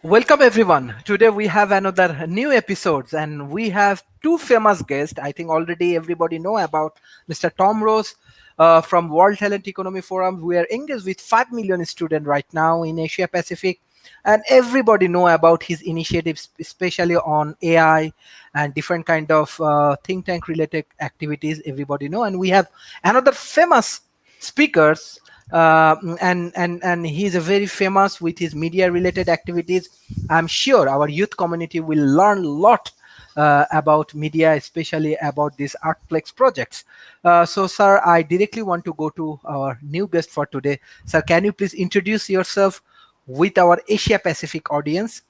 Welcome everyone. Today we have another new episodes and we have two famous guests. I think already everybody know about Mr. Tom Rose from World Talent Economy Forum. We are engaged with 5 million students right now in Asia Pacific, and everybody know about his initiatives, especially on AI and different kind of think tank related activities. Everybody know, and we have another famous speakers, and he's a very famous with his media related activities. I'm sure our youth community will learn a lot about media, especially about these Artplex projects. So sir, I directly want to go to our new guest for today. Sir, can you please introduce yourself with our Asia Pacific audience?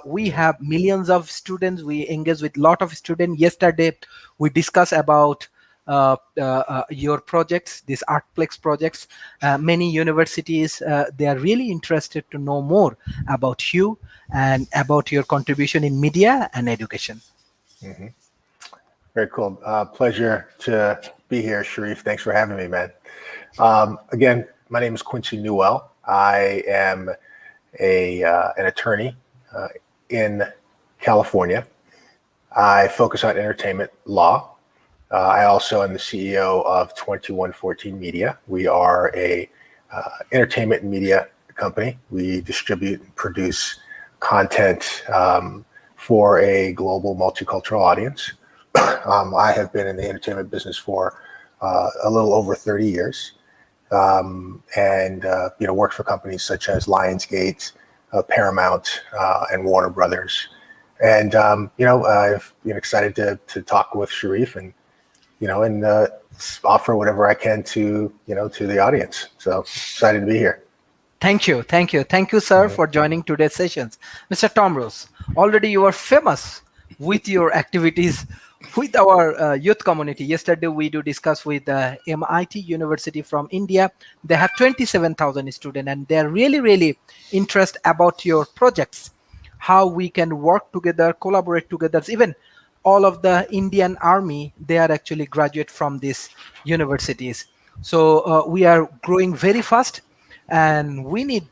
We have millions of students. We engage with lot of students. Yesterday we discussed about your projects, these Artplex projects. Many universities, they are really interested to know more about you and about your contribution in media and education. Mm-hmm. Very cool. Pleasure to be here, Sharif. Thanks for having me, man. Again, my name is Quincy Newell. I am an attorney in California. I focus on entertainment law. I also am the CEO of 2114 Media. We are a entertainment and media company. We distribute and produce content for a global multicultural audience. I have been in the entertainment business for a little over 30 years, and worked for companies such as Lionsgate, Paramount, and Warner Brothers. And I've been excited to talk with Sharif and offer whatever I can to the audience. So excited to be here. Thank you, sir, for joining today's sessions. Mr. Tom Rose, already you are famous with your activities with our youth community. Yesterday we do discuss with MIT University from India. They have 27,000 students, and they're really interested about your projects, how we can work together, collaborate together. Even all of the Indian Army, they are actually graduate from these universities. So we are growing very fast, and we need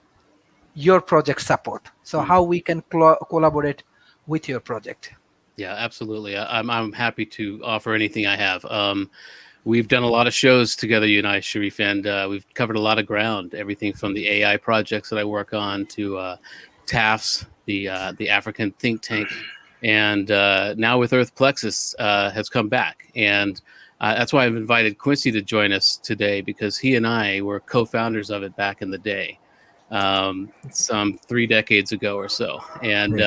your project support. So how we can collaborate with your project? Yeah, absolutely. I'm happy to offer anything I have. We've done a lot of shows together, you and I, Sharif, and we've covered a lot of ground. Everything from the AI projects that I work on to TAFs, the African think tank, and now with Earthplexus has come back. And that's why I've invited Quincy to join us today, because he and I were co-founders of it back in the day, some 3 decades ago or so. And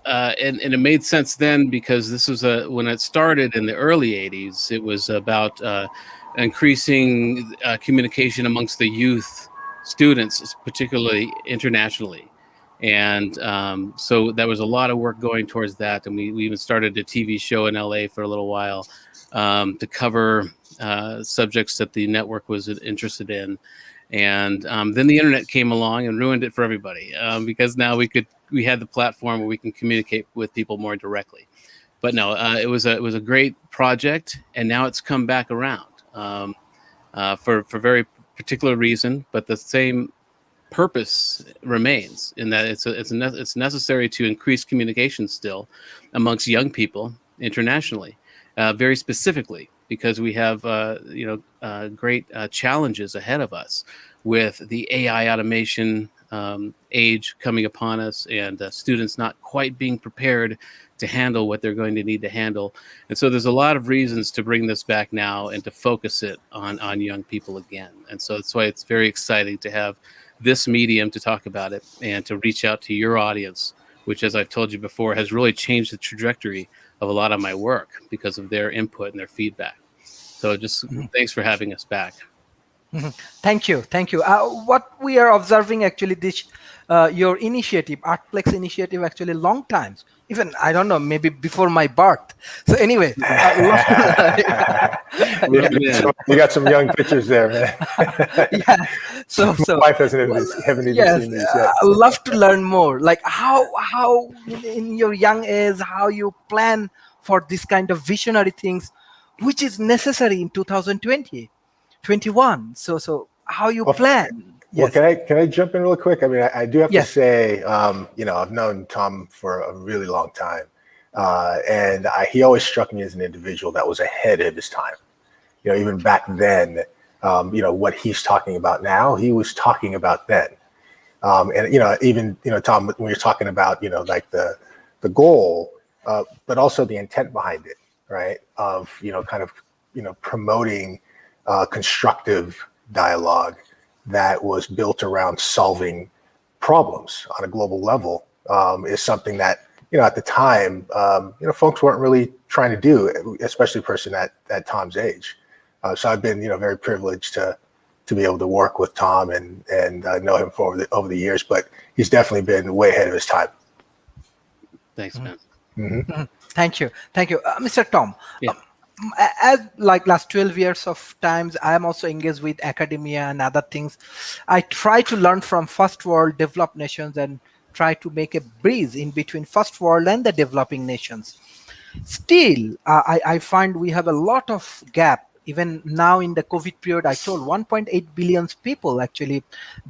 and it made sense then, because this was when it started in the early 80s, it was about increasing communication amongst the youth students, particularly internationally. And so there was a lot of work going towards that. And we even started a TV show in LA for a little while to cover subjects that the network was interested in. And then the internet came along and ruined it for everybody, because now we had the platform where we can communicate with people more directly. But no, it was a great project, and now it's come back around for very particular reason, but the same purpose remains, in that it's necessary to increase communication still amongst young people internationally, very specifically, because we have great challenges ahead of us with the AI automation age coming upon us, and students not quite being prepared to handle what they're going to need to handle. And so there's a lot of reasons to bring this back now and to focus it on young people again. And so that's why it's very exciting to have this medium to talk about it and to reach out to your audience, which, as I've told you before, has really changed the trajectory of a lot of my work because of their input and their feedback. So just thanks for having us back. Thank you. What we are observing actually, this your initiative, Artplex initiative, actually long times, even I don't know, maybe before my birth. So anyway, you got some young pictures there, man. Yeah. So my wife haven't even seen these yet. I love to learn more. Like how in your young age, how you plan for this kind of visionary things, which is necessary in 2020. 21. So how you plan? Well, Yes. can I jump in real quick? I mean, I do have to Yes. say, I've known Tom for a really long time, and he always struck me as an individual that was ahead of his time. Even back then, what he's talking about now, he was talking about then. And even Tom, when you're talking about like the goal, but also the intent behind it, right? Of kind of promoting constructive dialogue that was built around solving problems on a global level, is something that at the time folks weren't really trying to do, especially a person at Tom's age. So I've been very privileged to be able to work with Tom and know him for over the years, but he's definitely been way ahead of his time. Thanks, man. Mm-hmm. Thank you. Mr. Tom. Yeah. As like last 12 years of times, I am also engaged with academia and other things. I try to learn from first world developed nations and try to make a bridge in between first world and the developing nations. Still, I find we have a lot of gap. Even now in the COVID period, I told 1.8 billion people actually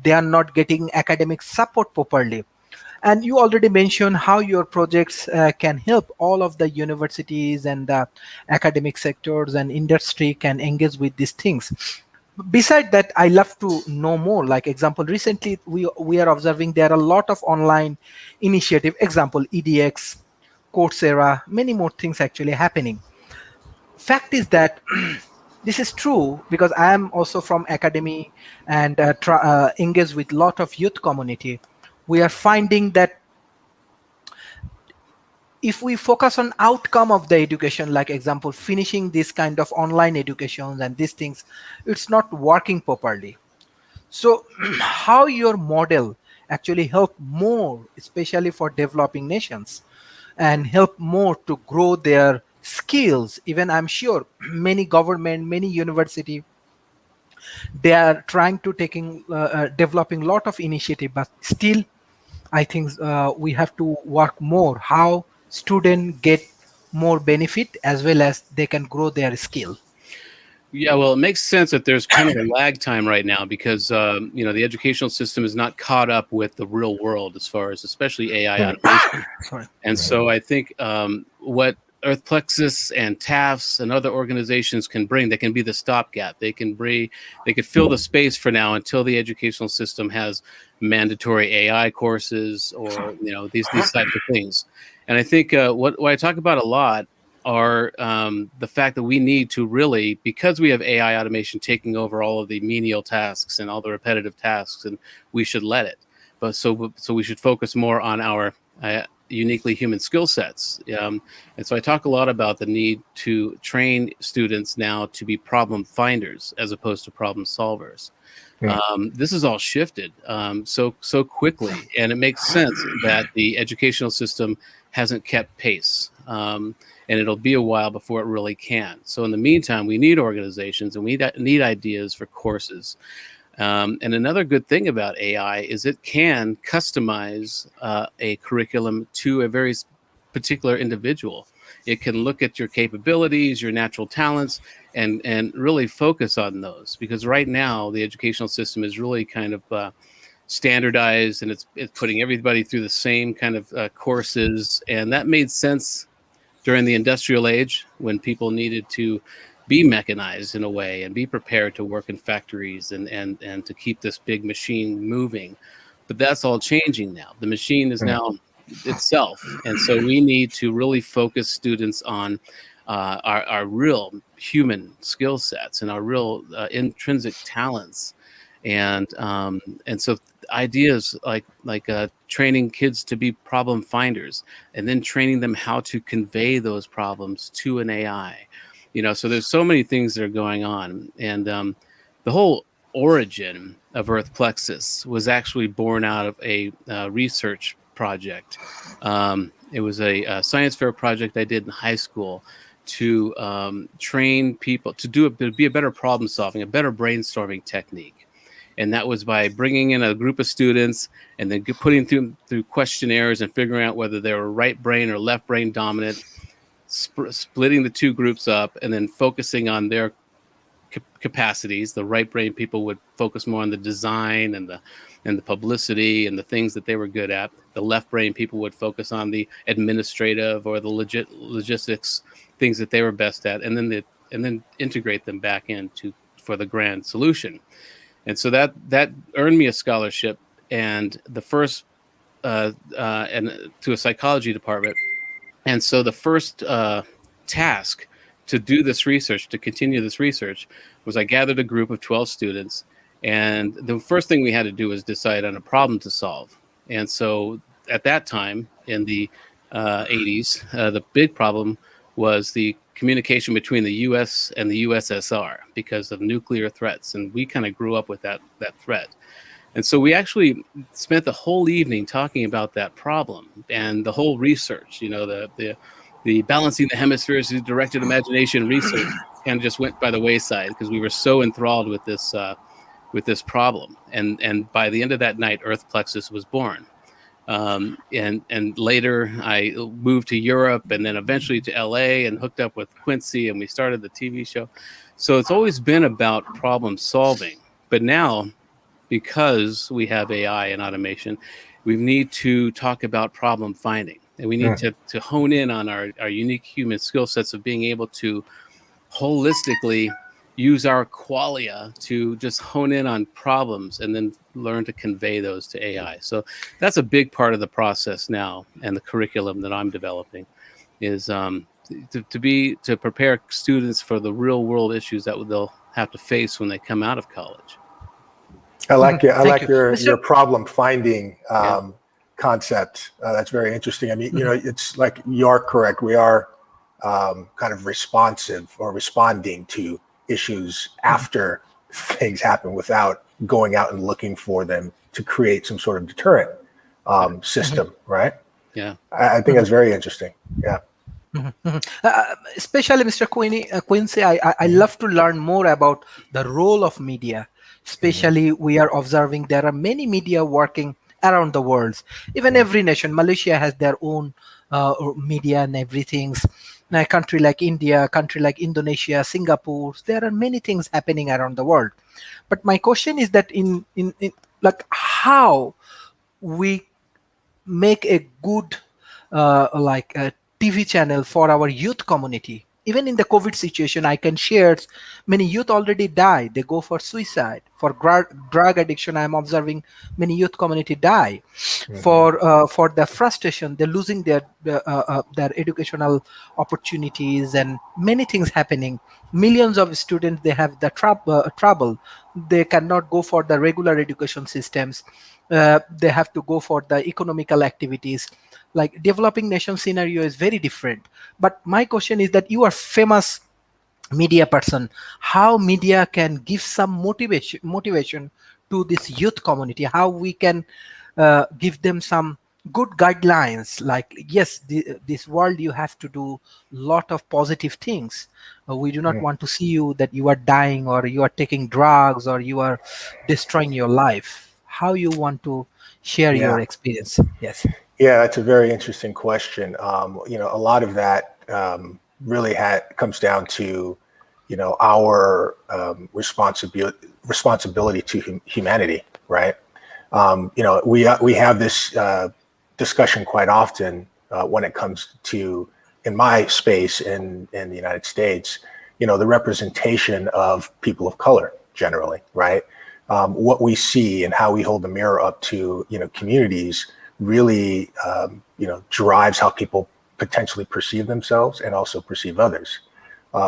they are not getting academic support properly. And you already mentioned how your projects can help all of the universities and the academic sectors and industry can engage with these things. Beside that, I love to know more. Like example, recently we are observing there are a lot of online initiative. Example, EDX, Coursera, many more things actually happening. Fact is that this is true because I am also from academy and engaged with lot of youth community. We are finding that if we focus on outcome of the education, like example finishing this kind of online education and these things, it's not working properly. So how your model actually help more, especially for developing nations, and help more to grow their skills? Even I'm sure many government, many university, they are trying to taking developing lot of initiative, but still I think we have to work more how students get more benefit as well as they can grow their skill. Yeah, well, it makes sense that there's kind of a lag time right now because the educational system is not caught up with the real world as far as especially AI automation. Sorry. And so I think what Earthplexus and TAFs and other organizations can bring, they can be the stopgap. They could fill the space for now until the educational system has mandatory AI courses or these types of things. And I think what I talk about a lot are the fact that we need to really, because we have AI automation taking over all of the menial tasks and all the repetitive tasks, and we should let it. But so we should focus more on our uniquely human skill sets. And so I talk a lot about the need to train students now to be problem finders as opposed to problem solvers. This is all shifted so quickly, and it makes sense that the educational system hasn't kept pace. And it'll be a while before it really can. So in the meantime, we need organizations and we need ideas for courses. And another good thing about AI is it can customize a curriculum to a very particular individual. It can look at your capabilities, your natural talents, and really focus on those. Because right now, the educational system is really kind of standardized, and it's putting everybody through the same kind of courses. And that made sense during the industrial age when people needed to be mechanized in a way and be prepared to work in factories and to keep this big machine moving. But that's all changing now. The machine is now itself. And so we need to really focus students on our real human skill sets and our real intrinsic talents. And so ideas like training kids to be problem finders and then training them how to convey those problems to an AI. So there's so many things that are going on. And the whole origin of Earthplexus was actually born out of a research project. It was a science fair project I did in high school to train people to be a better problem solving, a better brainstorming technique. And that was by bringing in a group of students and then putting through questionnaires and figuring out whether they were right brain or left brain dominant, splitting the two groups up, and then focusing on their capacities. The right brain people would focus more on the design and the publicity and the things that they were good at. The left brain people would focus on the administrative or the logistics things that they were best at, and then integrate them back into for the grand solution. And so that earned me a scholarship and the first and to a psychology department. And so the first task to do this research, to continue this research, was I gathered a group of 12 students, and the first thing we had to do was decide on a problem to solve. And so at that time in the 80s, the big problem was the communication between the U.S. and the USSR because of nuclear threats, and we kind of grew up with that threat. And so we actually spent the whole evening talking about that problem and the whole research, the balancing the hemispheres through directed imagination research kind of just went by the wayside because we were so enthralled with this problem. And by the end of that night, Earth Plexus was born. And later I moved to Europe and then eventually to LA and hooked up with Quincy, and we started the TV show. So it's always been about problem solving. But now, because we have AI and automation, we need to talk about problem finding. And we need to hone in on our unique human skill sets of being able to holistically use our qualia to just hone in on problems and then learn to convey those to AI. So that's a big part of the process now, and the curriculum that I'm developing is to prepare students for the real world issues that they'll have to face when they come out of college. I like your problem finding concept. That's very interesting. I mean, it's like you're correct. We are kind of responsive or responding to issues after things happen without going out and looking for them to create some sort of deterrent system, right? Yeah. I think that's very interesting. Yeah. Especially Mr. Quincy, I love to learn more about the role of media. Especially we are observing there are many media working around the world. Even every nation, Malaysia has their own media and everything. A country like India, a country like Indonesia, Singapore, there are many things happening around the world. But my question is that in like how we make a good like a TV channel for our youth community. Even in the COVID situation, I can share many youth already die. They go for suicide. For drug addiction, I'm observing many youth community die. For the frustration, they're losing their educational opportunities and many things happening. Millions of students, they have the trouble. They cannot go for the regular education systems. They have to go for the economical activities. Like developing nation scenario is very different. But my question is that you are famous media person. How media can give some motivation to this youth community? How we can give them some good guidelines? Like, yes, this world you have to do lot of positive things. We do not want to see you that you are dying or you are taking drugs or you are destroying your life. How you want to share your experience? Yes. Yeah, that's a very interesting question. A lot of that really comes down to, our responsibility to humanity, right? We have this discussion quite often when it comes to, in my space in the United States, the representation of people of color generally, right? What we see and how we hold the mirror up to, communities really, drives how people potentially perceive themselves and also perceive others.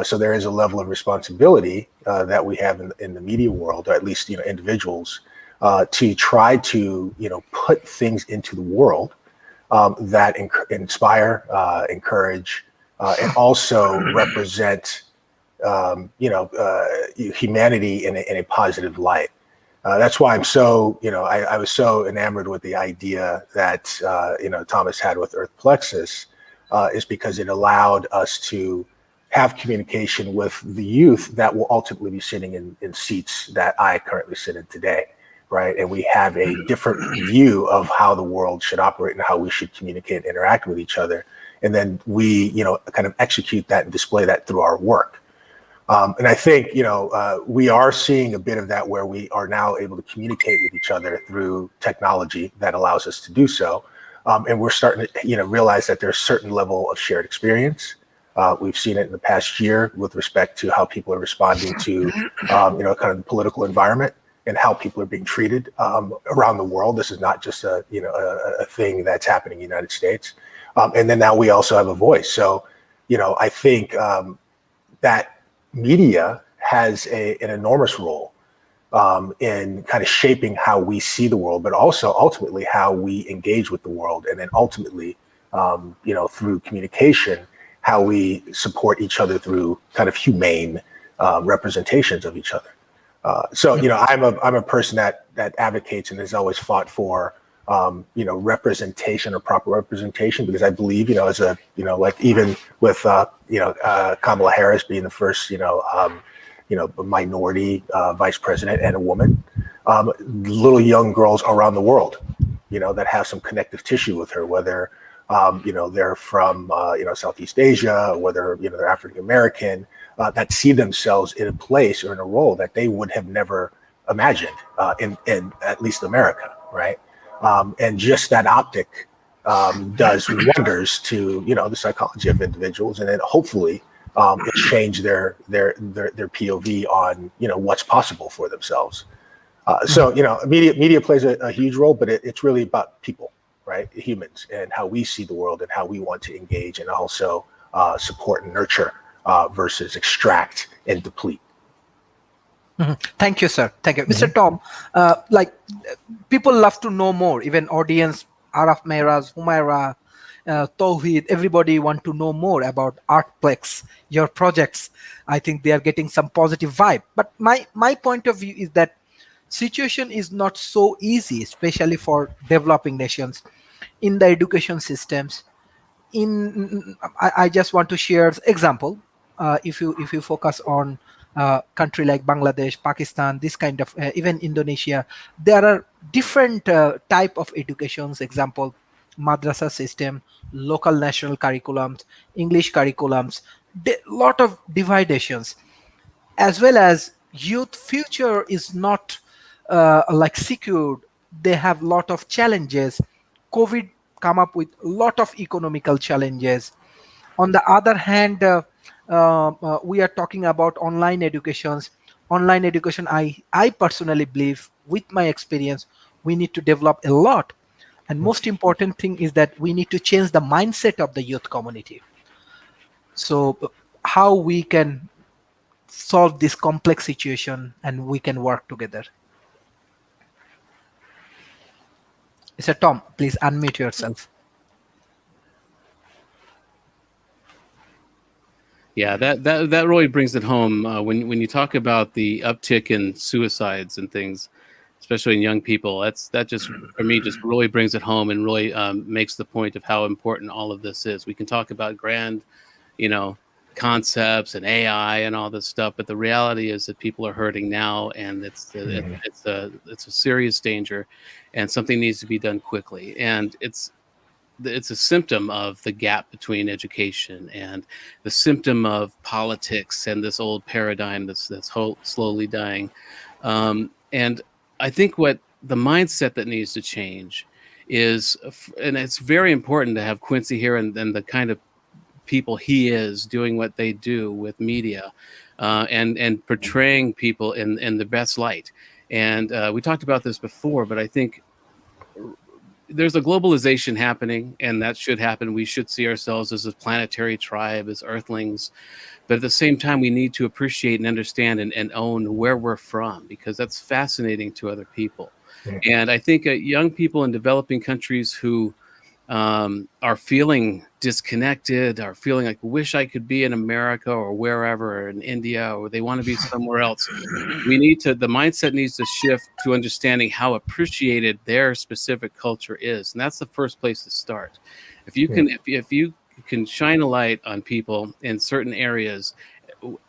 So there is a level of responsibility that we have in the media world, or at least, individuals, to try to, put things into the world that inspire, encourage, and also represent, humanity in a positive light. That's why I'm so, I was so enamored with the idea that, Thomas had with Earth Plexus, is because it allowed us to have communication with the youth that will ultimately be sitting in seats that I currently sit in today, right? And we have a different view of how the world should operate and how we should communicate and interact with each other. And then we, kind of execute that and display that through our work. And I think, we are seeing a bit of that where we are now able to communicate with each other through technology that allows us to do so. And we're starting to, realize that there's a certain level of shared experience. We've seen it in the past year with respect to how people are responding to, kind of the political environment and how people are being treated around the world. This is not just a thing that's happening in the United States. And then now we also have a voice. So, I think that media has an enormous role in kind of shaping how we see the world, but also ultimately how we engage with the world. And then ultimately, through communication, how we support each other through kind of humane representations of each other. So, I'm a person that advocates and has always fought for, representation or proper representation, because I believe, as a, even with, Kamala Harris being the first, minority vice president and a woman, little young girls around the world, that have some connective tissue with her, whether, they're from, Southeast Asia, whether, they're African American, that see themselves in a place or in a role that they would have never imagined in at least America, right? And just that optic does wonders to the psychology of individuals, and then hopefully it change their POV on what's possible for themselves. So media plays a huge role, but it's really about people, right? Humans, and how we see the world and how we want to engage and also support and nurture versus extract and deplete. Thank you, sir. Thank you. Mr. Tom, people love to know more, even audience, Araf Mehraz, Humaira, Tawheed, everybody want to know more about Artplex, your projects. I think they are getting some positive vibe. But my point of view is that situation is not so easy, especially for developing nations in the education systems. I just want to share example. If you focus on country like Bangladesh, Pakistan, this kind of even Indonesia, there are different type of educations. Example, madrasa system, local national curriculums, English curriculums, lot of dividations, as well as youth future is not secured. They have lot of challenges. COVID come up with a lot of economical challenges. On the other hand, we are talking about online educations. Online education, I personally believe, with my experience, we need to develop a lot. And most important thing is that we need to change the mindset of the youth community. So how we can solve this complex situation and we can work together. Mr. Tom, please unmute yourself. Yeah, that really brings it home when you talk about the uptick in suicides and things, especially in young people. That just, for me, just really brings it home and really makes the point of how important all of this is. We can talk about grand, concepts and AI and all this stuff, but the reality is that people are hurting now, and it's a serious danger, and something needs to be done quickly. And it's a symptom of the gap between education and the symptom of politics and this old paradigm that's slowly dying. And I think what the mindset that needs to change is, and it's very important to have Quincy here and the kind of people he is doing what they do with media and portraying people in the best light. And we talked about this before, but I think there's a globalization happening, and that should happen. We should see ourselves as a planetary tribe, as Earthlings. But at the same time, we need to appreciate and understand and own where we're from, because that's fascinating to other people. And I think young people in developing countries who are feeling disconnected, are feeling like, wish I could be in America or wherever, or in India, or they want to be somewhere else. The mindset needs to shift to understanding how appreciated their specific culture is. And that's the first place to start. If you can shine a light on people in certain areas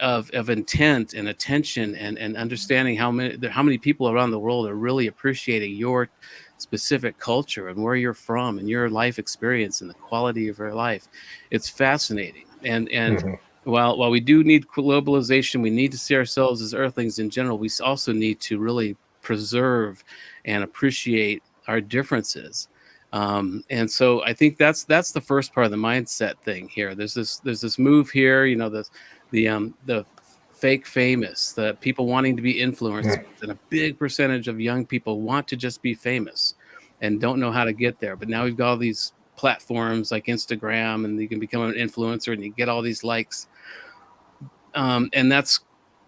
of intent and attention and understanding how many people around the world are really appreciating your specific culture and where you're from and your life experience and the quality of your life, it's fascinating. And while we do need globalization, we need to see ourselves as Earthlings in general. We also need to really preserve and appreciate our differences. And so I think that's the first part of the mindset thing here. There's this move here, you know, the fake famous, the people wanting to be influencers, and a big percentage of young people want to just be famous and don't know how to get there. But now we've got all these platforms like Instagram, and you can become an influencer and you get all these likes. And that's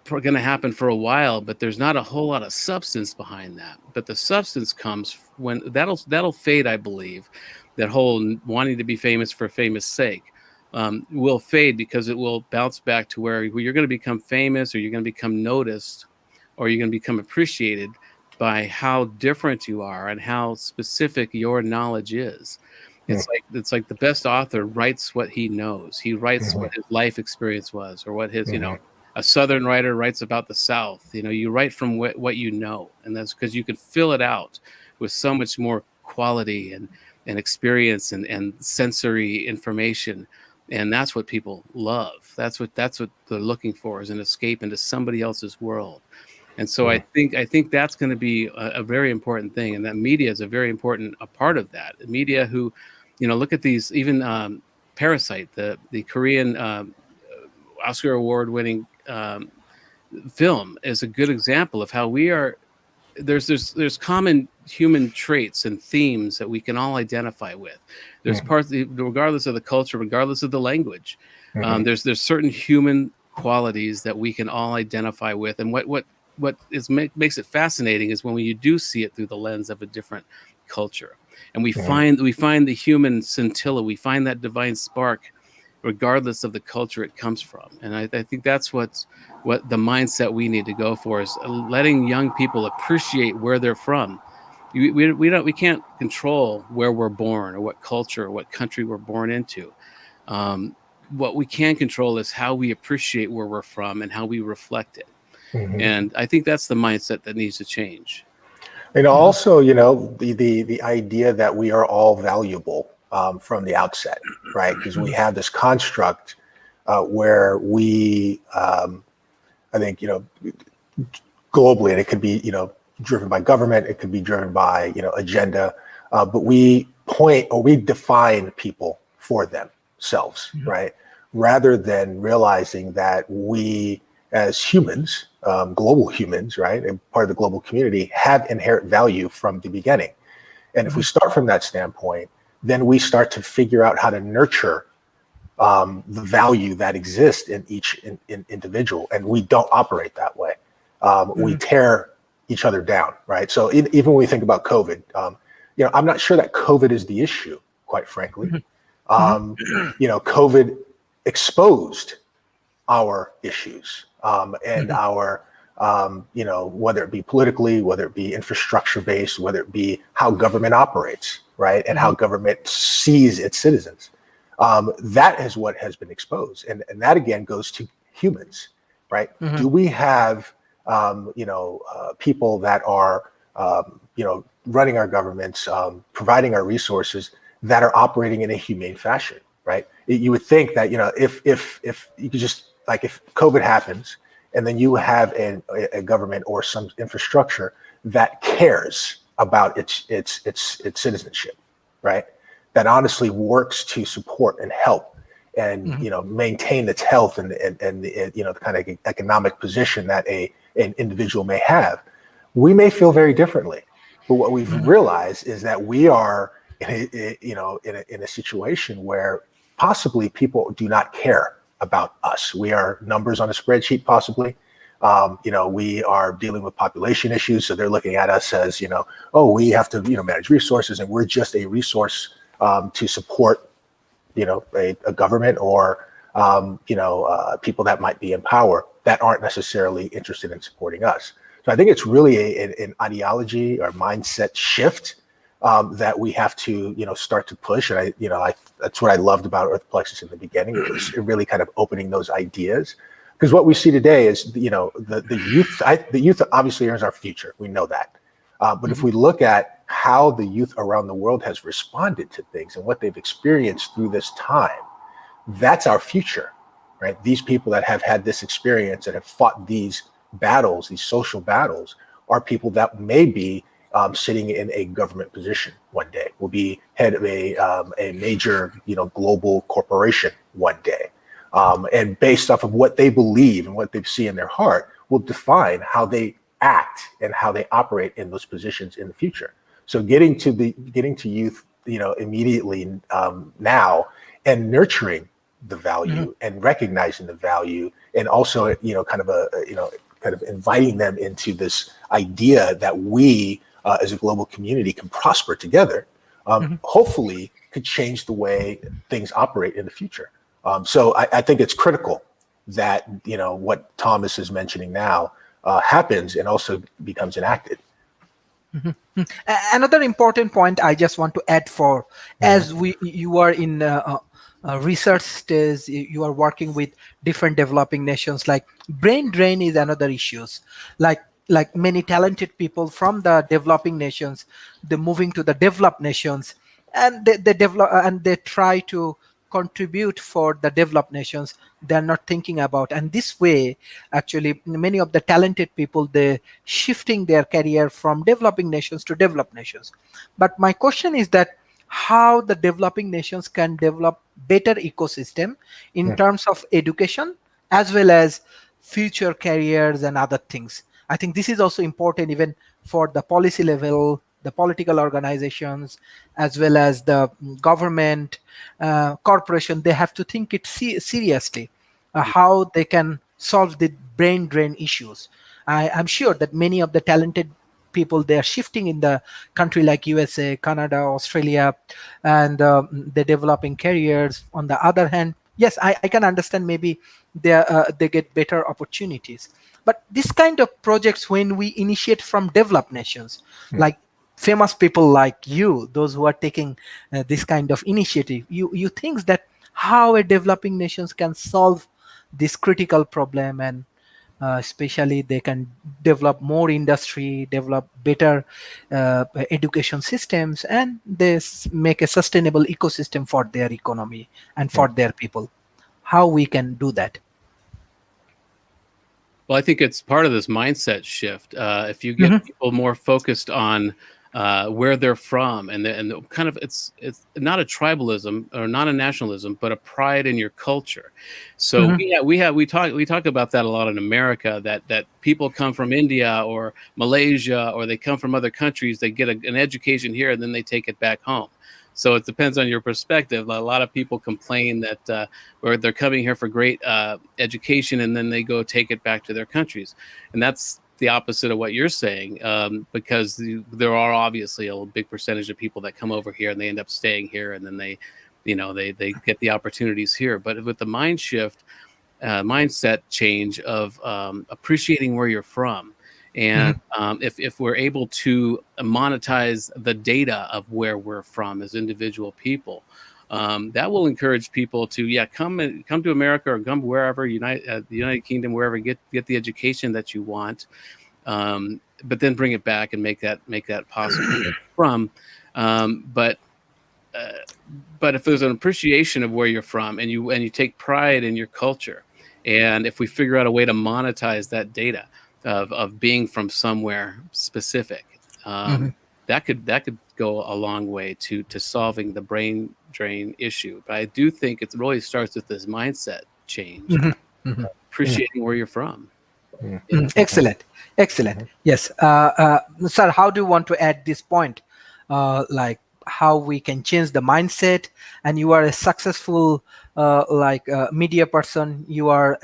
going to happen for a while, but there's not a whole lot of substance behind that. But the substance comes when that'll fade, I believe. That whole wanting to be famous for famous sake will fade, because it will bounce back to where you're going to become famous, or you're going to become noticed, or you're going to become appreciated by how different you are and how specific your knowledge is. It's like the best author writes what he knows. He writes what his life experience was, or what his, you know, a Southern writer writes about the South. You know, you write from what you know, and that's because you can fill it out with so much more quality and experience and sensory information. And that's what people love. That's what they're looking for, is an escape into somebody else's world. And so I think that's going to be a very important thing, and that media is a very important part of that. Media who, you know, look at these, even Parasite, the Korean Oscar award-winning film, is a good example of how we are. There's common human traits and themes that we can all identify with. There's parts, regardless of the culture, regardless of the language. There's certain human qualities that we can all identify with, and what makes it fascinating is when you do see it through the lens of a different culture, and we find the human scintilla, we find that divine spark, regardless of the culture it comes from. And I think that's what the mindset we need to go for, is letting young people appreciate where they're from. We can't control where we're born, or what culture or what country we're born into. What we can control is how we appreciate where we're from and how we reflect it. And I think that's the mindset that needs to change. And also, you know, the idea that we are all valuable from the outset, right? Because we have this construct where we, I think, you know, globally, and it could be, you know, driven by government, it could be driven by, you know, agenda, but we point, or we define people for themselves, right? Rather than realizing that we, as humans, global humans, right, and part of the global community, have inherent value from the beginning. And if we start from that standpoint, then we start to figure out how to nurture the value that exists in each individual. And we don't operate that way. We tear each other down, right? So even when we think about COVID, you know, I'm not sure that COVID is the issue, quite frankly. You know, COVID exposed our issues and our, you know, whether it be politically, whether it be infrastructure based, whether it be how government operates, right? And how government sees its citizens. That is what has been exposed. And that again goes to humans, right? Do we have, you know, people that are, you know, running our governments, providing our resources, that are operating in a humane fashion, right? You would think that, you know, if you could just, like, if COVID happens and then you have a government or some infrastructure that cares about its citizenship, right? That honestly works to support and help and, you know, maintain its health and the, you know, the kind of economic position that an individual may have, we may feel very differently. But what we've realized is that we are in a situation where possibly people do not care about us. We are numbers on a spreadsheet, possibly. You know, we are dealing with population issues, so they're looking at us as, you know, oh, we have to, you know, manage resources, and we're just a resource to support, you know, a government or you know, people that might be in power that aren't necessarily interested in supporting us. So I think it's really an ideology or mindset shift that we have to, you know, start to push. And that's what I loved about Earthplexus in the beginning. It was really kind of opening those ideas, because what we see today is, you know, the youth obviously is our future. We know that. But if we look at how the youth around the world has responded to things and what they've experienced through this time, that's our future, right? These people that have had this experience, that have fought these battles, these social battles, are people that may be sitting in a government position one day, will be head of a major, global corporation one day. And based off of what they believe and what they see in their heart will define how they act and how they operate in those positions in the future. So getting to youth, immediately now, and nurturing the value and recognizing the value, and also, kind of inviting them into this idea that we as a global community can prosper together, hopefully could change the way things operate in the future. So I think it's critical that, what Thomas is mentioning now happens and also becomes enacted. Another important point I just want to add for, as you are in research stage, you are working with different developing nations, like brain drain is another issues. Like many talented people from the developing nations, they're moving to the developed nations, and they develop and they try to contribute for the developed nations. They're not thinking about, and this way actually many of the talented people, they're shifting their career from developing nations to developed nations. But my question is that how the developing nations can develop better ecosystem in terms of education as well as future careers and other things. I think this is also important even for the policy level, the political organizations, as well as the government, corporation. They have to think it seriously, how they can solve the brain drain issues. I'm sure that many of the talented people, they are shifting in the country like USA, Canada, Australia, and they're developing careers. On the other hand, yes, I can understand maybe they get better opportunities. But this kind of projects, when we initiate from developed nations, like famous people like you, those who are taking this kind of initiative, you think that how a developing nations can solve this critical problem, and especially they can develop more industry, develop better education systems, and they make a sustainable ecosystem for their economy and for their people. How we can do that? Well, I think it's part of this mindset shift. If you get people more focused on where they're from, and the kind of it's not a tribalism or not a nationalism, but a pride in your culture. So we talk about that a lot in America. That people come from India or Malaysia, or they come from other countries. They get an education here, and then they take it back home. So it depends on your perspective. A lot of people complain that or they're coming here for great education, and then they go take it back to their countries. And that's the opposite of what you're saying, because there are obviously a big percentage of people that come over here and they end up staying here, and then they get the opportunities here. But with the mindset change of appreciating where you're from, and if we're able to monetize the data of where we're from as individual people, that will encourage people to come to America, or come wherever, the United Kingdom, wherever, get the education that you want, but then bring it back and make that possible from. But if there's an appreciation of where you're from, and you take pride in your culture, and if we figure out a way to monetize that data of being from somewhere specific, that could go a long way to solving the brain drain issue. But I do think it really starts with this mindset change, appreciating where you're from. Excellent. Yes, sir, how do you want to add this point, like how we can change the mindset? And you are a successful media person, you are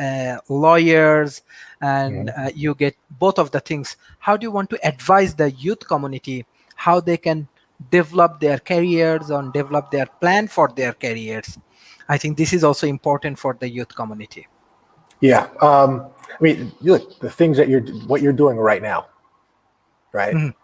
lawyers, and you get both of the things. How do you want to advise the youth community how they can develop their careers and develop their plan for their careers? I think this is also important for the youth community. Yeah. I mean, look, the things that what you're doing right now, right?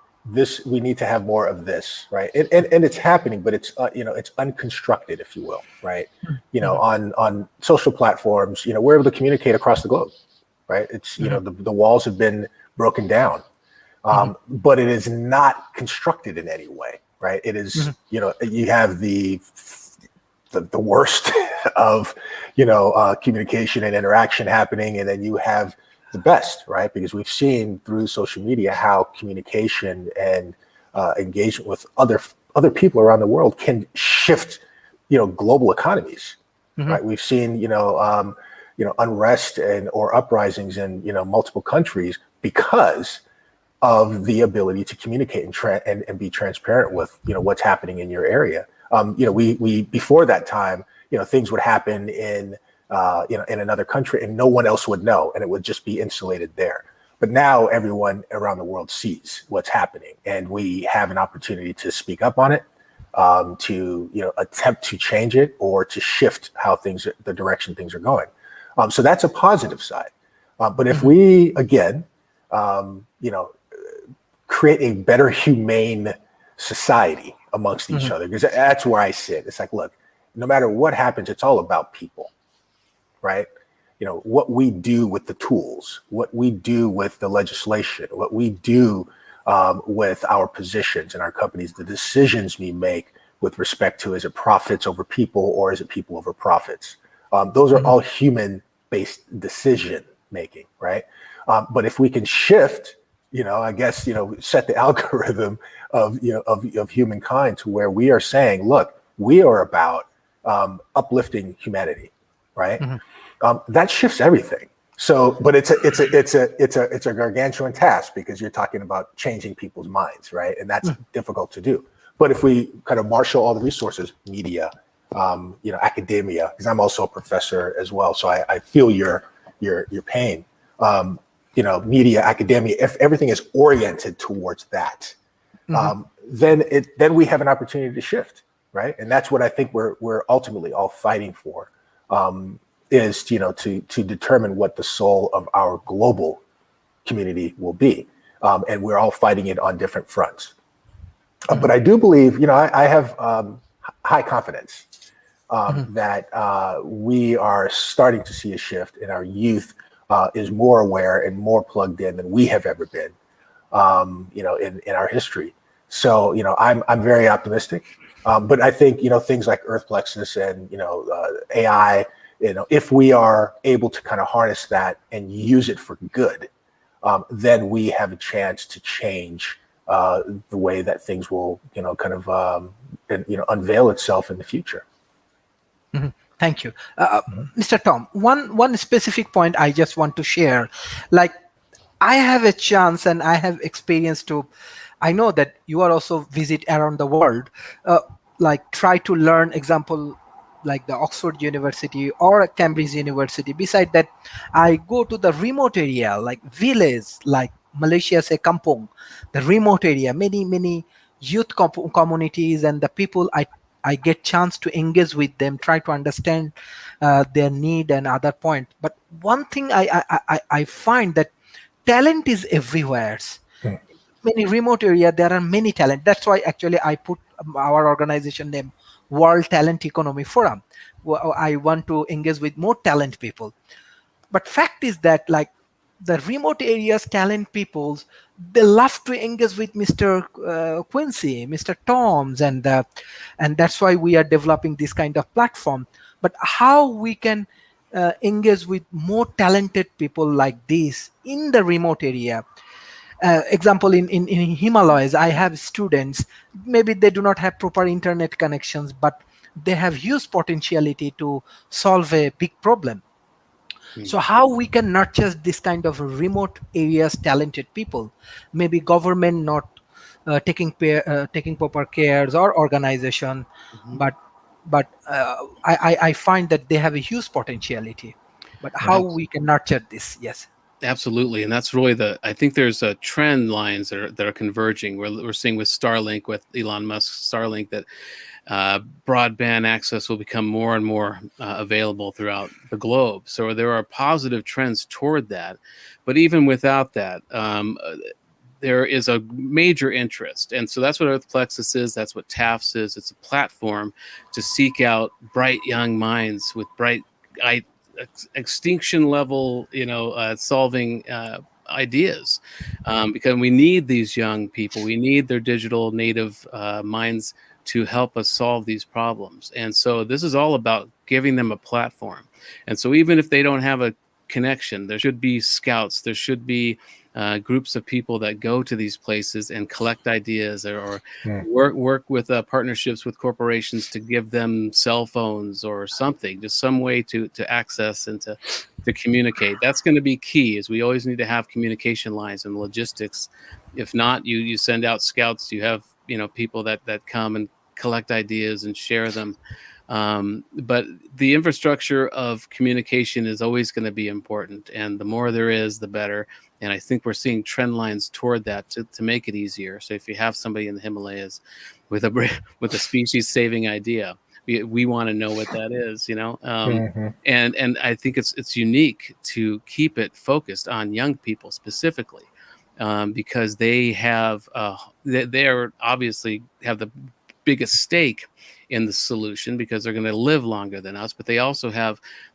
We need to have more of this, right? And it's happening, but it's it's unconstructed, if you will, right? On social platforms, we're able to communicate across the globe, right? It's the walls have been broken down, but it is not constructed in any way, right? It is you have the worst of, communication and interaction happening, and then you have the best, right? Because we've seen through social media how communication and engagement with other people around the world can shift, global economies, right? We've seen, unrest and or uprisings in, multiple countries because of the ability to communicate and be transparent with, what's happening in your area. We before that time, things would happen in another country and no one else would know, and it would just be insulated there. But now everyone around the world sees what's happening, and we have an opportunity to speak up on it, to attempt to change it or to shift how the direction things are going. So that's a positive side. But if we again, create a better humane society amongst each other, because that's where I sit. It's like, look, no matter what happens, it's all about people, right? What we do with the tools, what we do with the legislation, what we do with our positions and our companies, the decisions we make with respect to, is it profits over people or is it people over profits? Those are all human-based decision making, right? But if we can shift, I guess, set the algorithm of humankind to where we are saying, look, we are about uplifting humanity, right? That shifts everything. So, but it's a gargantuan task, because you're talking about changing people's minds, right? And that's difficult to do. But if we kind of marshal all the resources, media, academia, because I'm also a professor as well, so I feel your pain. Media, academia, if everything is oriented towards that, then we have an opportunity to shift, right? And that's what I think we're ultimately all fighting for, is to determine what the soul of our global community will be, and we're all fighting it on different fronts. But I do believe, I have high confidence that we are starting to see a shift, in our youth is more aware and more plugged in than we have ever been, in our history. So, I'm very optimistic. But I think, things like Earthplexus and, AI, if we are able to kind of harness that and use it for good, then we have a chance to change the way that things will, unveil itself in the future. Thank you. Mr. Tom, one specific point I just want to share. Like, I have a chance and I have experience to, I know that you are also visit around the world, like try to learn, example, like the Oxford University or Cambridge University. Beside that, I go to the remote area, like village, like Malaysia, say Kampung, the remote area, many youth communities, and the people I get chance to engage with them, try to understand their need and other point. But one thing I find that talent is everywhere. Many remote area, there are many talent. That's why actually I put our organization name World Talent Economy Forum. I want to engage with more talent people. But fact is that, like, the remote areas talent peoples, they love to engage with Mr. Quincy, Mr. Toms, and that's why we are developing this kind of platform. But how we can engage with more talented people like this in the remote area? Example, in Himalayas, I have students, maybe they do not have proper internet connections, but they have huge potentiality to solve a big problem. So how we can nurture this kind of remote areas talented people? Maybe government not taking proper cares, or organization, but I find that they have a huge potentiality. But how we can nurture this? Yes. Absolutely, and that's really I think there's trend lines that are converging. We're seeing with Starlink, with Elon Musk's Starlink, that broadband access will become more and more available throughout the globe. So there are positive trends toward that. But even without that, there is a major interest. And so that's what Earthplexus is. That's what TAFS is. It's a platform to seek out bright young minds with bright extinction level, solving ideas, because we need these young people. We need their digital native minds to help us solve these problems. And so this is all about giving them a platform. And so even if they don't have a connection, there should be scouts, there should be groups of people that go to these places and collect ideas, or work with partnerships with corporations to give them cell phones or something, just some way to access and to communicate. That's going to be key, is we always need to have communication lines and logistics. If not, you send out scouts, you have people that come and collect ideas and share them. But the infrastructure of communication is always going to be important, and the more there is, the better. And I think we're seeing trend lines toward that to make it easier. So if you have somebody in the Himalayas with a species saving idea, we want to know what that is, and I think it's unique to keep it focused on young people specifically, because they have they're obviously have the biggest stake in the solution, because they're going to live longer than us, but they also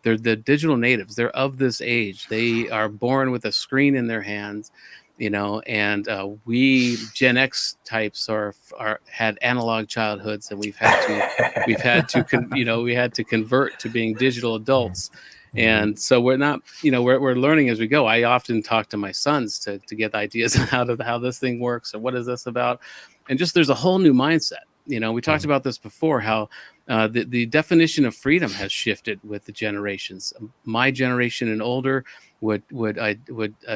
they're the digital natives. They're of this age. They are born with a screen in their hands, and we Gen X types had analog childhoods, and we had to convert to being digital adults. And so we're not, we're learning as we go. I often talk to my sons to get ideas on how this thing works, or what is this about, and just there's a whole new mindset. We talked about this before, how the definition of freedom has shifted with the generations. My generation and older would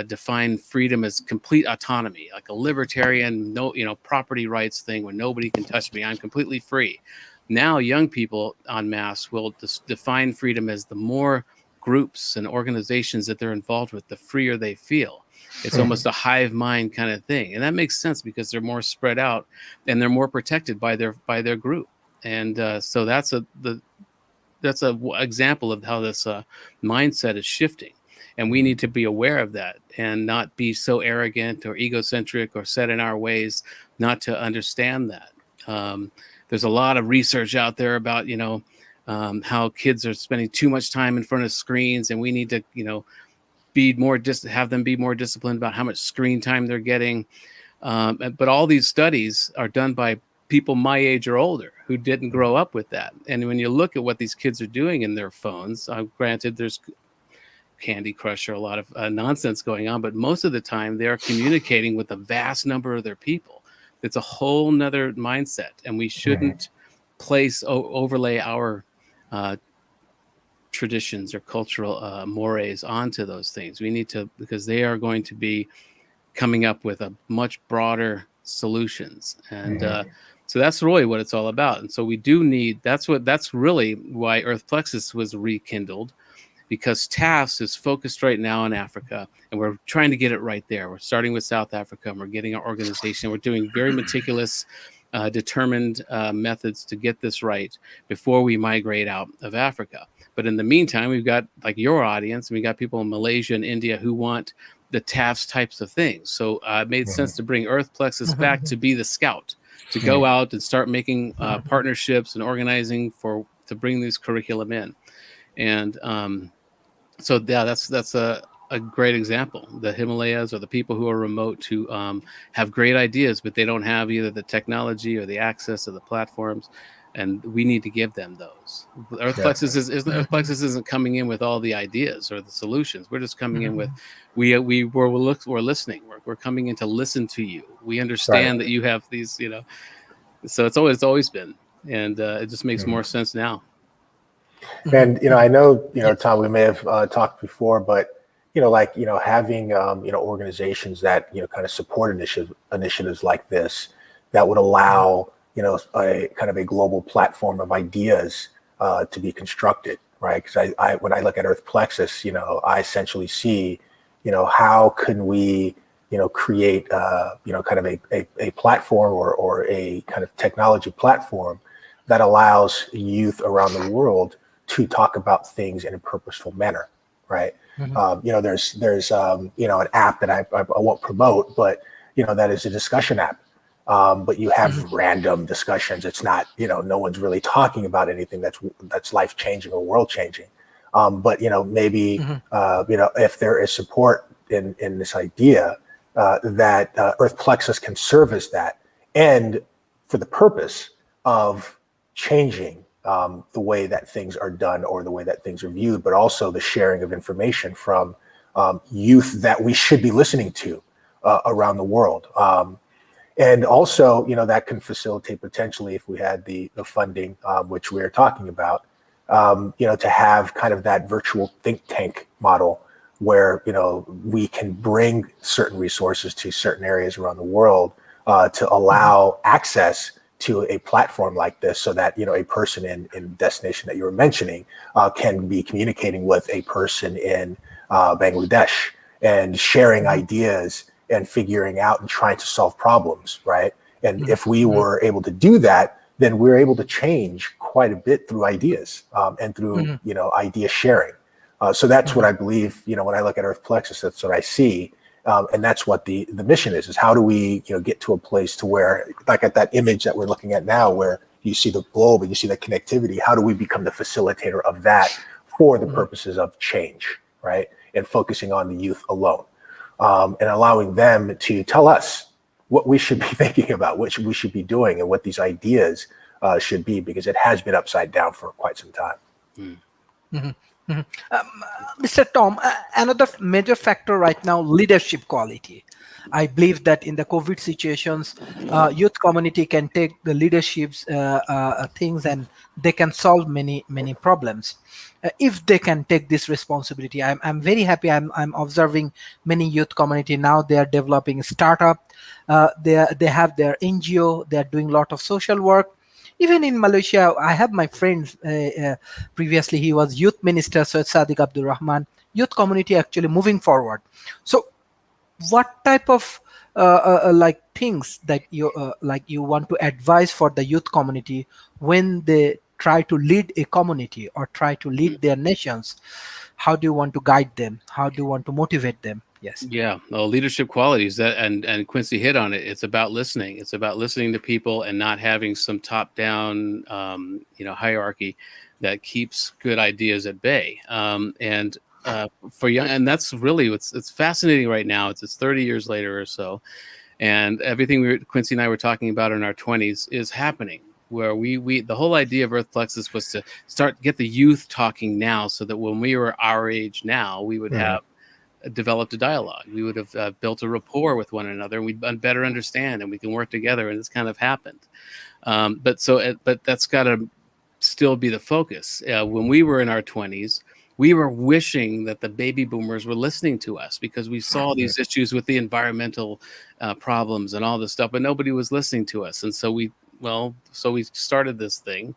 define freedom as complete autonomy, like a libertarian, property rights thing where nobody can touch me. I'm completely free. Now, young people en masse will define freedom as the more groups and organizations that they're involved with, the freer they feel. It's almost a hive mind kind of thing, and that makes sense because they're more spread out and they're more protected by their group. And so that's a example of how this mindset is shifting, and we need to be aware of that and not be so arrogant or egocentric or set in our ways not to understand that. There's a lot of research out there about how kids are spending too much time in front of screens, and we need to have them be more disciplined about how much screen time they're getting. But all these studies are done by people my age or older who didn't grow up with that. And when you look at what these kids are doing in their phones, granted there's Candy Crush or a lot of nonsense going on, but most of the time they're communicating with a vast number of their people. It's a whole nother mindset, and we shouldn't overlay our traditions or cultural mores onto those things. We need to, because they are going to be coming up with a much broader solutions. And so that's really what it's all about. And so we do need, that's really why Earth Plexus was rekindled, because TAFS is focused right now on Africa, and we're trying to get it right there. We're starting with South Africa, and we're getting our organization. We're doing very meticulous, determined methods to get this right before we migrate out of Africa. But in the meantime, we've got like your audience, and we got people in Malaysia and India who want the TAFs types of things. So it made sense to bring Earth Plexus back to be the scout, to go out and start making partnerships and organizing to bring these curriculum in. And so yeah, that's a great example. The Himalayas are the people who are remote, who have great ideas, but they don't have either the technology or the access to the platforms. And we need to give them those. Earth Plexus isn't coming in with all the ideas or the solutions. We're just coming in with, we're listening. We're coming in to listen to you. We understand that you have these, so it's always been, and it just makes more sense now. And I know Tom, we may have talked before, but having organizations that kind of support initiatives like this that would allow a kind of a global platform of ideas to be constructed, right? Because I when I look at Earth Plexus, I essentially see, how can we, create, kind of a platform or a kind of technology platform that allows youth around the world to talk about things in a purposeful manner, right? There's an app that I won't promote, but that is a discussion app. But you have random discussions. It's not, no one's really talking about anything that's life changing or world changing. But maybe if there is support in this idea that Earth Plexus can serve as that, and for the purpose of changing the way that things are done or the way that things are viewed, but also the sharing of information from youth that we should be listening to around the world. And also, that can facilitate potentially, if we had the funding, which we are talking about, to have kind of that virtual think tank model where, we can bring certain resources to certain areas around the world to allow access to a platform like this, so that, a person in destination that you were mentioning can be communicating with a person in Bangladesh and sharing ideas and figuring out and trying to solve problems, right? And if we were able to do that, then we're able to change quite a bit through ideas and through, idea sharing. So that's what I believe, when I look at Earth Plexus, that's what I see. And that's what the mission is how do we, get to a place to where, like at that image that we're looking at now, where you see the globe and you see the connectivity, how do we become the facilitator of that for the purposes of change, right? And focusing on the youth alone. And allowing them to tell us what we should be thinking about, what we should be doing, and what these ideas should be, because it has been upside down for quite some time. Mr. Tom, another major factor right now, leadership quality. I believe that in the COVID situations, youth community can take the leadership's things, and they can solve many problems. If they can take this responsibility, I'm very happy. I'm observing many youth community now. They are developing startup. They have their NGO. They are doing a lot of social work. Even in Malaysia, I have my friends. Previously, he was youth minister, Syed Sadiq Abdul Rahman. Youth community actually moving forward. So, what type of like things that you want to advise for the youth community when they try to lead a community or try to lead their nations? How do you want to guide them? How do you want to motivate them? Yes. Yeah, well, leadership qualities that and Quincy hit on it. It's about listening. It's about listening to people and not having some top-down, hierarchy that keeps good ideas at bay. And for young, and that's really it's fascinating right now. It's 30 years later or so, and everything Quincy and I were talking about in our 20s is happening. Where we the whole idea of Earth Plexus was to get the youth talking now, so that when we were our age now, we would have developed a dialogue. We would have built a rapport with one another, and we'd better understand, and we can work together. And it's kind of happened. But that's got to still be the focus. When we were in our 20s, we were wishing that the baby boomers were listening to us, because we saw these issues with the environmental problems and all this stuff, but nobody was listening to us. And so we started this thing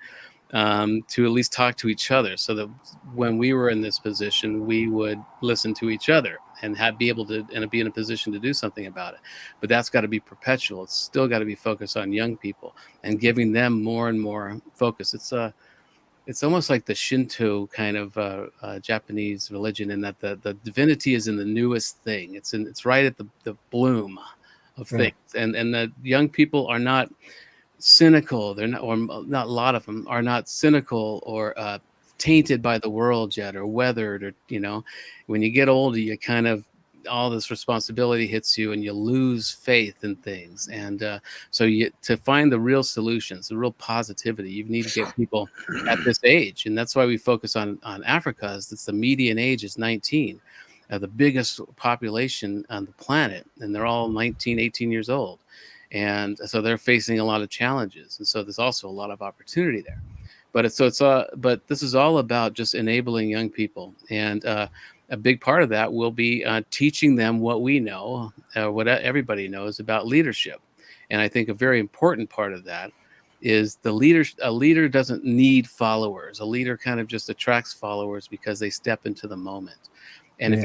to at least talk to each other, so that when we were in this position, we would listen to each other and be able to be in a position to do something about it. But that's got to be perpetual. It's still got to be focused on young people and giving them more and more focus. It's almost like the Shinto kind of Japanese religion, in that the divinity is in the newest thing. It's right at the bloom of things, and the young people are not cynical. They're not, or not a lot of them are not cynical or tainted by the world yet, or weathered, or when you get older, you kind of, all this responsibility hits you and you lose faith in things. And so to find the real solutions, the real positivity, you need to get people at this age. And that's why we focus on Africa, is it's the median age is 19, the biggest population on the planet, and they're all 19, 18 years old. And so they're facing a lot of challenges, and so there's also a lot of opportunity there. But but this is all about just enabling young people, and a big part of that will be teaching them what we know, what everybody knows about leadership. And I think a very important part of that is a leader doesn't need followers. A leader kind of just attracts followers because they step into the moment. And if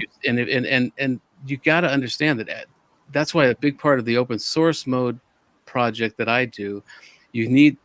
you got to understand that. That's why a big part of the open source mode project that I do, you need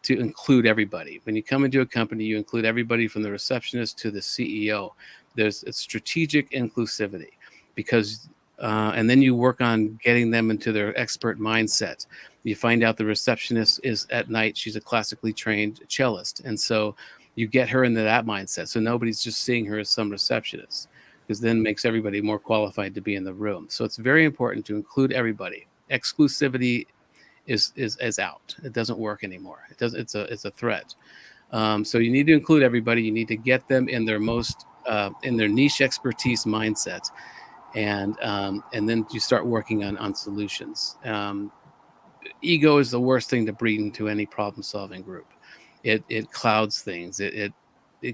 to include everybody. When you come into a company, you include everybody from the receptionist to the CEO. There's a strategic inclusivity, because and then you work on getting them into their expert mindset. You find out the receptionist is at night, she's a classically trained cellist. And so you get her into that mindset. So nobody's just seeing her as some receptionist, because then makes everybody more qualified to be in the room. So it's very important to include everybody. Exclusivity is out. It doesn't work anymore. It doesn't. It's a threat. So you need to include everybody. You need to get them in their most in their niche expertise mindset, and then you start working on solutions. Ego is the worst thing to breed into any problem solving group. It clouds things. It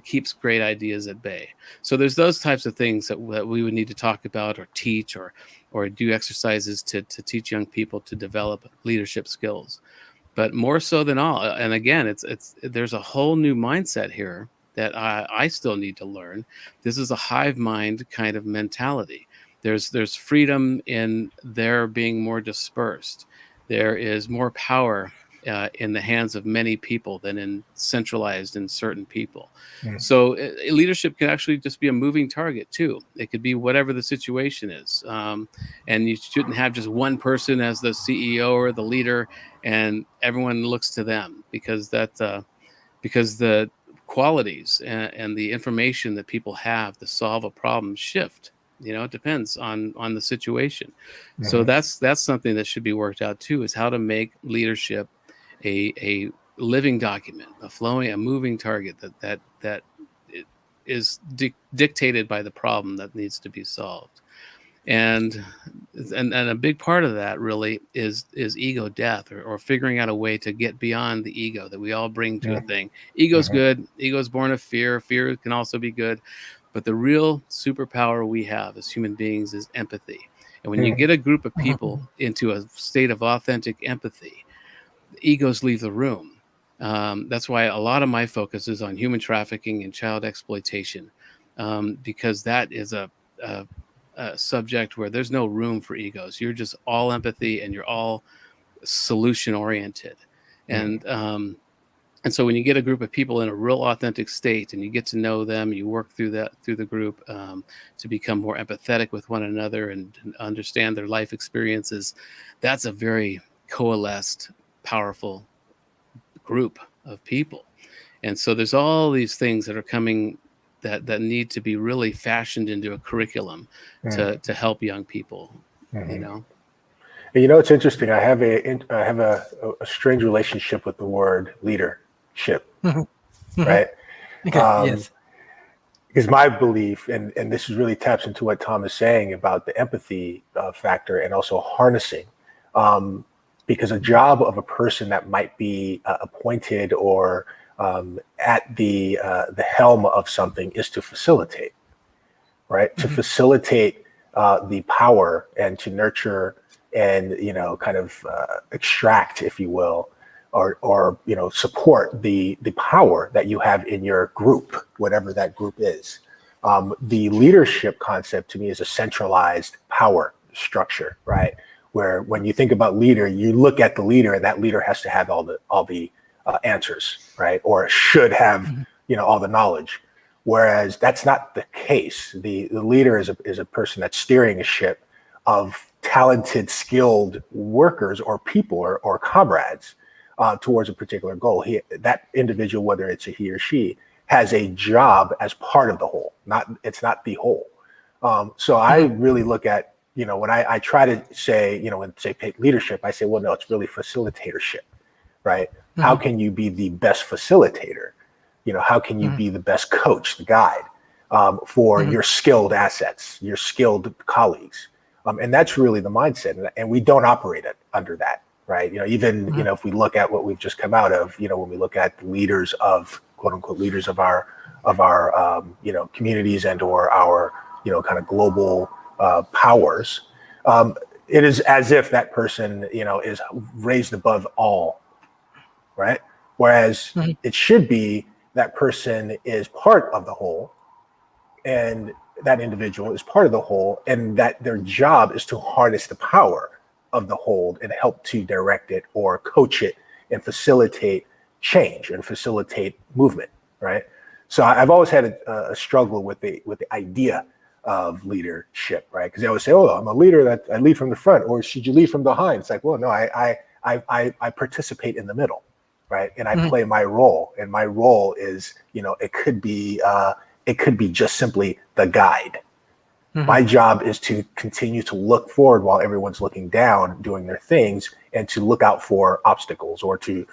keeps great ideas at bay. So there's those types of things that we would need to talk about or teach or do exercises to teach young people to develop leadership skills. But more so than all, and again, there's a whole new mindset here that I still need to learn. This is a hive mind kind of mentality. There's freedom in their being more dispersed. There is more power in the hands of many people than in centralized in certain people. So leadership can actually just be a moving target too. It could be whatever the situation is. And you shouldn't have just one person as the CEO or the leader and everyone looks to them, because because the qualities and the information that people have to solve a problem shift. It depends on the situation. So that's something that should be worked out too, is how to make leadership a living document, a moving target that is dictated by the problem that needs to be solved. And a big part of that really is ego death, or figuring out a way to get beyond the ego that we all bring to a thing. Ego's good. Ego's born of fear. Fear can also be good. But the real superpower we have as human beings is empathy. And when you get a group of people into a state of authentic empathy, egos leave the room. That's why a lot of my focus is on human trafficking and child exploitation, because that is a subject where there's no room for egos. You're just all empathy and you're all solution oriented. And so when you get a group of people in a real authentic state and you get to know them, you work through the group to become more empathetic with one another and understand their life experiences, that's a very coalesced, powerful group of people. And so there's all these things that are coming that need to be really fashioned into a curriculum to help young people, It's interesting. I have a strange relationship with the word leadership, right? Yes. Because my belief, and this really taps into what Tom is saying about the empathy factor and also harnessing, because a job of a person that might be appointed or at the helm of something is to facilitate, right? To facilitate the power and to nurture and kind of extract, if you will, or support the power that you have in your group, whatever that group is. The leadership concept to me is a centralized power structure, right? Where when you think about leader, you look at the leader, and that leader has to have all the answers, right? Or should have all the knowledge. Whereas that's not the case. The leader is a person that's steering a ship of talented, skilled workers or people or comrades towards a particular goal. That individual, whether it's a he or she, has a job as part of the whole. It's not the whole. So I really look at, when I try to say, when say take leadership, I say, well, no, it's really facilitatorship, right? How can you be the best facilitator? How can you be the best coach, the guide for your skilled assets, your skilled colleagues? And that's really the mindset. And we don't operate under that, right? Even, if we look at what we've just come out of, when we look at the leaders of, quote unquote, leaders of our communities and or our, kind of global powers, it is as if that person, is raised above all, right? Whereas it should be that person is part of the whole, and that individual is part of the whole, and that their job is to harness the power of the whole and help to direct it or coach it and facilitate change and facilitate movement, right? So I've always had a struggle with the idea of leadership, right? Because they always say, "Oh, I'm a leader that I lead from the front," or "Should you lead from behind?" It's like, well, no, I participate in the middle, right? And I play my role, and my role is, it could be just simply the guide, My job is to continue to look forward while everyone's looking down, doing their things, and to look out for obstacles, or to,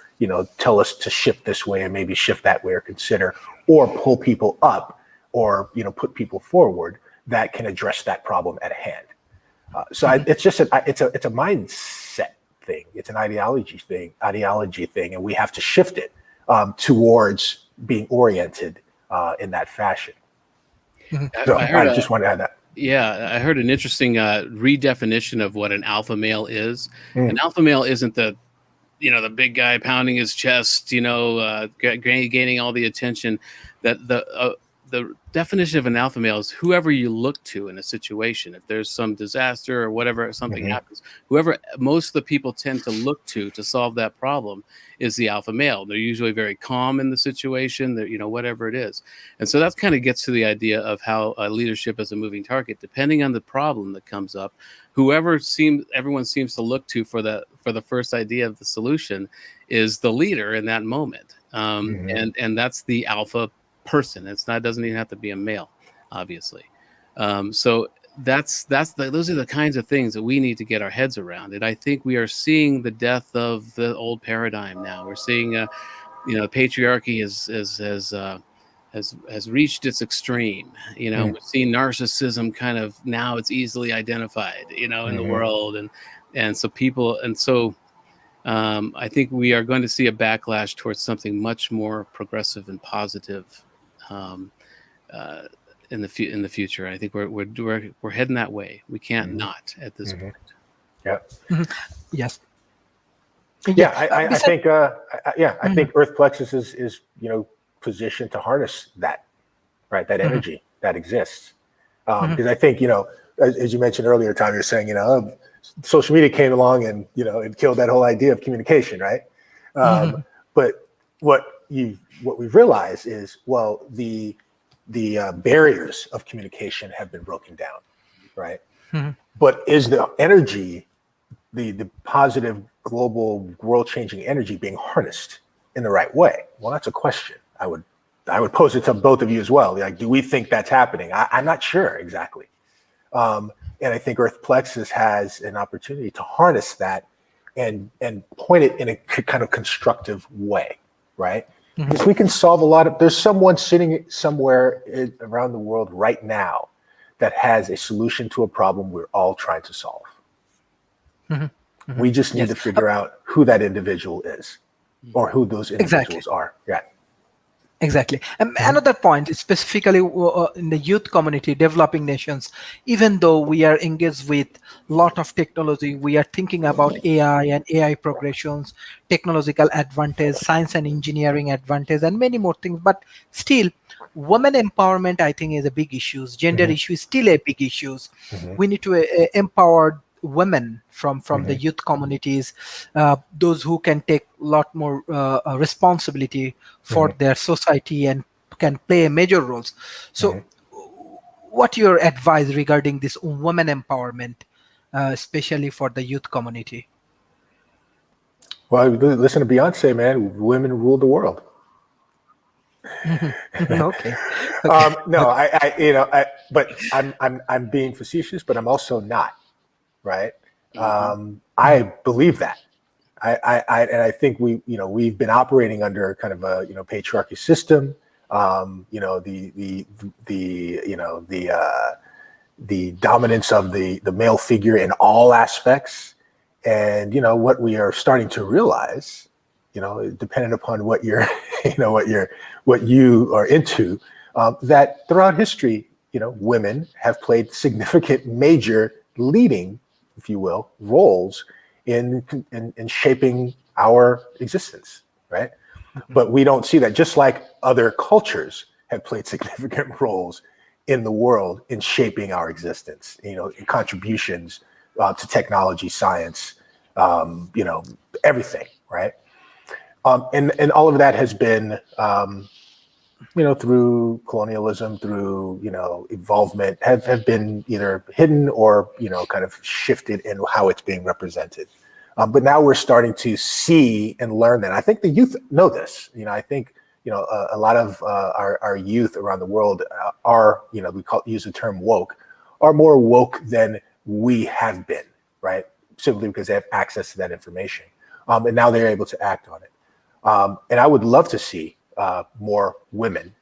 tell us to shift this way and maybe shift that way, or consider, or pull people up, or, put people forward that can address that problem at hand. It's just it's a mindset thing. It's an ideology thing, and we have to shift it towards being oriented in that fashion. So I just want to add that. Yeah, I heard an interesting redefinition of what an alpha male is. An alpha male isn't the big guy pounding his chest, gaining all the attention. That the definition of an alpha male is whoever you look to in a situation. If there's some disaster or whatever, something happens, whoever most of the people tend to look to solve that problem is the alpha male. They're usually very calm in the situation, that whatever it is. And so that kind of gets to the idea of how leadership is a moving target. Depending on the problem that comes up, everyone seems to look to for the first idea of the solution is the leader in that moment. And that's the alpha person. Doesn't even have to be a male, obviously. So those are the kinds of things that we need to get our heads around. And I think we are seeing the death of the old paradigm now. We're seeing, patriarchy has reached its extreme. We've seen narcissism kind of, now it's easily identified, in the world, and so I think we are going to see a backlash towards something much more progressive and positive in the future. I think we're heading that way. We can't not at this point. Yeah. Yes. Yeah, I think I think Earth Plexus is positioned to harness that, right? That energy that exists. Because I think, as you mentioned earlier, Tom, you're saying, social media came along and, it killed that whole idea of communication, right? But what we've realized is, well, the barriers of communication have been broken down, right? But is the energy, the positive global world-changing energy, being harnessed in the right way? Well, that's a question I would pose it to both of you as well. Like, do we think that's happening? I'm not sure exactly. And I think Earth Plexus has an opportunity to harness that and point it in a kind of constructive way, right? Because we can solve there's someone sitting somewhere around the world right now that has a solution to a problem we're all trying to solve. We just need to figure out who that individual is, or who those individuals are. Yeah. Exactly. Another point, specifically in the youth community, developing nations, even though we are engaged with a lot of technology, we are thinking about AI and AI progressions, technological advantage, science and engineering advantage, and many more things. But still, women empowerment, I think, is a big issue. Gender issue is still a big issue. We need to empower women from the youth communities, those who can take a lot more responsibility for their society and can play major roles. So what your advice regarding this women empowerment, especially for the youth community? Well, listen to Beyonce, man. Women rule the world. Okay. No, but I'm being facetious, but I'm also not. Right. I believe that. And I think we've been operating under kind of a patriarchy system. The dominance of the male figure in all aspects. And what we are starting to realize, depending upon what you're what you are into, that throughout history, women have played significant, major, leading, if you will, roles in shaping our existence, right? But we don't see that. Just like other cultures have played significant roles in the world in shaping our existence, in contributions to technology, science, everything, right? And all of that has been, through colonialism, through, involvement, have been either hidden or, kind of shifted in how it's being represented. But now we're starting to see and learn that. I think the youth know this. I think, a lot of our youth around the world are, we use the term woke, are more woke than we have been, right? Simply because they have access to that information. And now they're able to act on it. And I would love to see more women,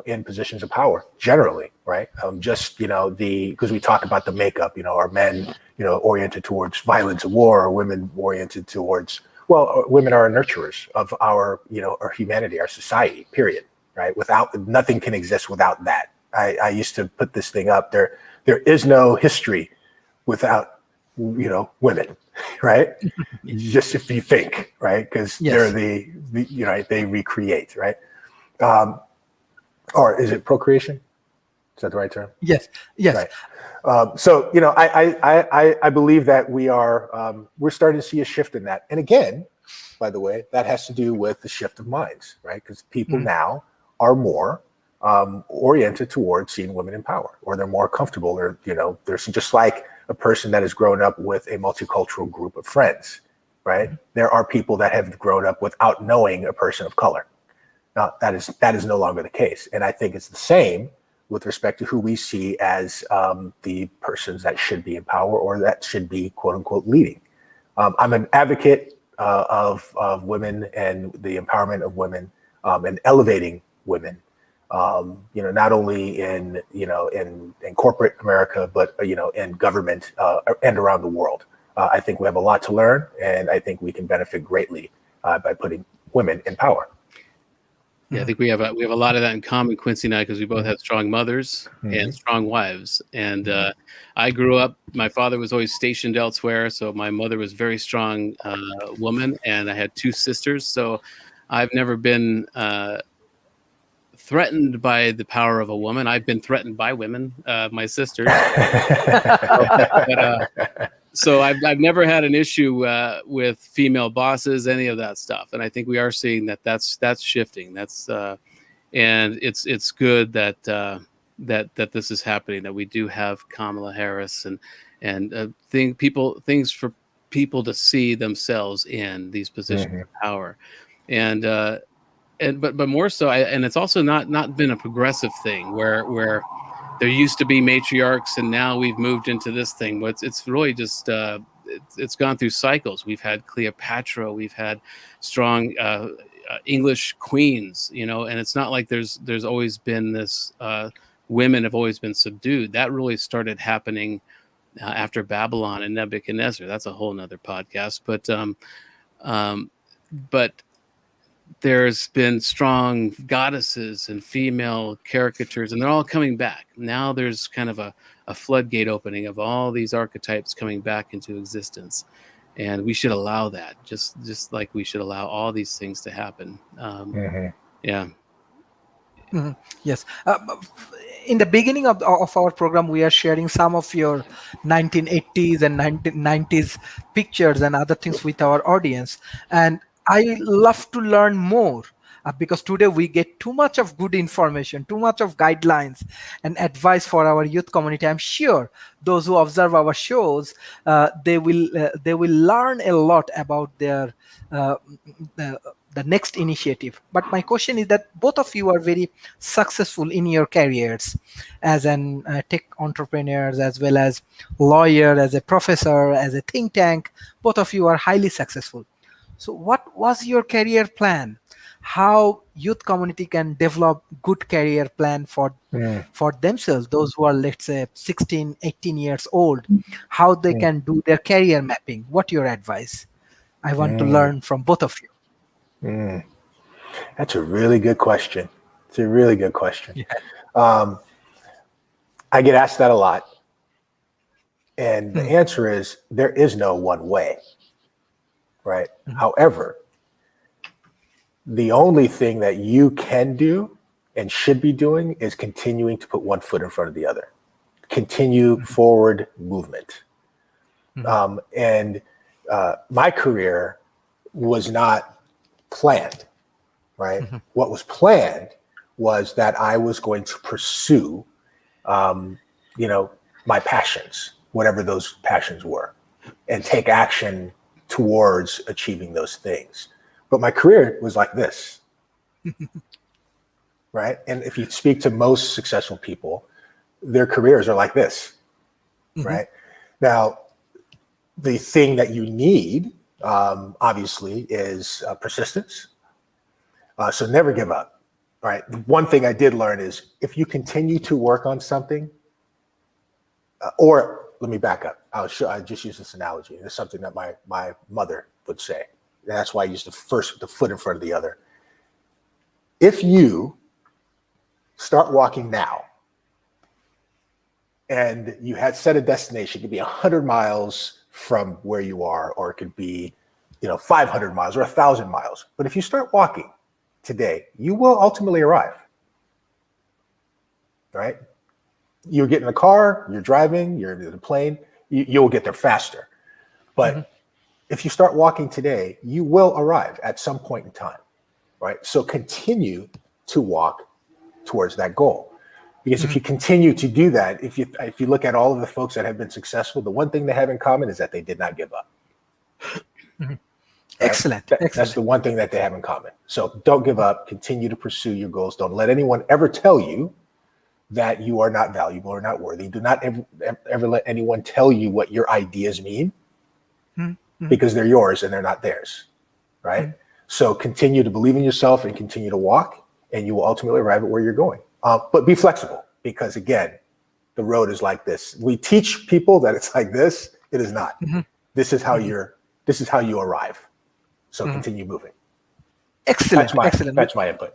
in positions of power generally, right? Because we talk about the makeup, are men, oriented towards violence and war, or women oriented towards, women are nurturers of our humanity, our society, period, right? Nothing can exist without that. I used to put this thing up there. There is no history without, women, right? Just if you think, right? Because they're they recreate, right? Or is it procreation? Is that the right term? Yes. Right. So, I believe that we're starting to see a shift in that. And again, by the way, that has to do with the shift of minds, right? Because people now are more oriented towards seeing women in power, or they're more comfortable, or, there's just like a person that has grown up with a multicultural group of friends, right? There are people that have grown up without knowing a person of color. Now, that is no longer the case. And I think it's the same with respect to who we see as the persons that should be in power, or that should be, quote unquote, leading. I'm an advocate of women and the empowerment of women, and elevating women, not only in corporate America, but, in government and around the world. I think we have a lot to learn, and I think we can benefit greatly by putting women in power. Yeah, I think we have a lot of that in common, Quincy and I, because we both have strong mothers and strong wives. And I grew up, my father was always stationed elsewhere, so my mother was a very strong woman, and I had two sisters. So I've never been threatened by the power of a woman. I've been threatened by women, my sisters. So I've never had an issue with female bosses, any of that stuff, and I think we are seeing that's shifting. And it's good that this is happening. That we do have Kamala Harris and things for people to see themselves in these positions of power, but more so, and it's also not been a progressive thing where there used to be matriarchs, and now we've moved into this thing. But it's really just it's gone through cycles. We've had Cleopatra, we've had strong English queens, and it's not like there's always been this. Women have always been subdued. That really started happening after Babylon and Nebuchadnezzar. That's a whole nother podcast. But there's been strong goddesses and female caricatures, and they're all coming back. Now there's kind of a floodgate opening of all these archetypes coming back into existence. And we should allow that, just like we should allow all these things to happen. Yeah. Yes. In the beginning of our program, we are sharing some of your 1980s and 1990s pictures and other things with our audience. And I love to learn more because today we get too much of good information, too much of guidelines and advice for our youth community. I'm sure those who observe our shows, they will learn a lot about their the next initiative. But my question is that both of you are very successful in your careers as an tech entrepreneurs, as well as lawyer, as a professor, as a think tank. Both of you are highly successful. So what was your career plan? How youth community can develop good career plan for themselves, those who are, let's say, 16, 18 years old, how they can do their career mapping? What your advice? I want to learn from both of you. That's a really good question. It's a really good question. Yeah. I get asked that a lot. And the answer is there is no one way, right? However, the only thing that you can do and should be doing is continuing to put one foot in front of the other. Continue forward movement. My career was not planned, right? What was planned was that I was going to pursue, my passions, whatever those passions were, and take action towards achieving those things. But my career was like this, right? And if you speak to most successful people, their careers are like this, right? Now, the thing that you need, obviously, is persistence. So never give up, right? One thing I did learn is if you continue to work on something, or let me back up. I just use this analogy. It's something that my mother would say. And that's why I use the foot in front of the other. If you start walking now, and you had set a destination, it could be 100 miles from where you are, or it could be, 500 miles or 1,000 miles. But if you start walking today, you will ultimately arrive, right? You get in the car, you're driving, you're in the plane, you'll get there faster. But if you start walking today, you will arrive at some point in time, right? So continue to walk towards that goal. Because if you continue to do that, if you look at all of the folks that have been successful, the one thing they have in common is that they did not give up. Right? Excellent. That's the one thing that they have in common. So don't give up. Continue to pursue your goals. Don't let anyone ever tell you that you are not valuable or not worthy. Do not ever let anyone tell you what your ideas mean, because they're yours and they're not theirs, right? So continue to believe in yourself and continue to walk, and you will ultimately arrive at where you're going. But be flexible, because again, the road is like this. We teach people that it's like this. It is not. This is how you arrive. So continue moving. Excellent. Excellent. That's my input.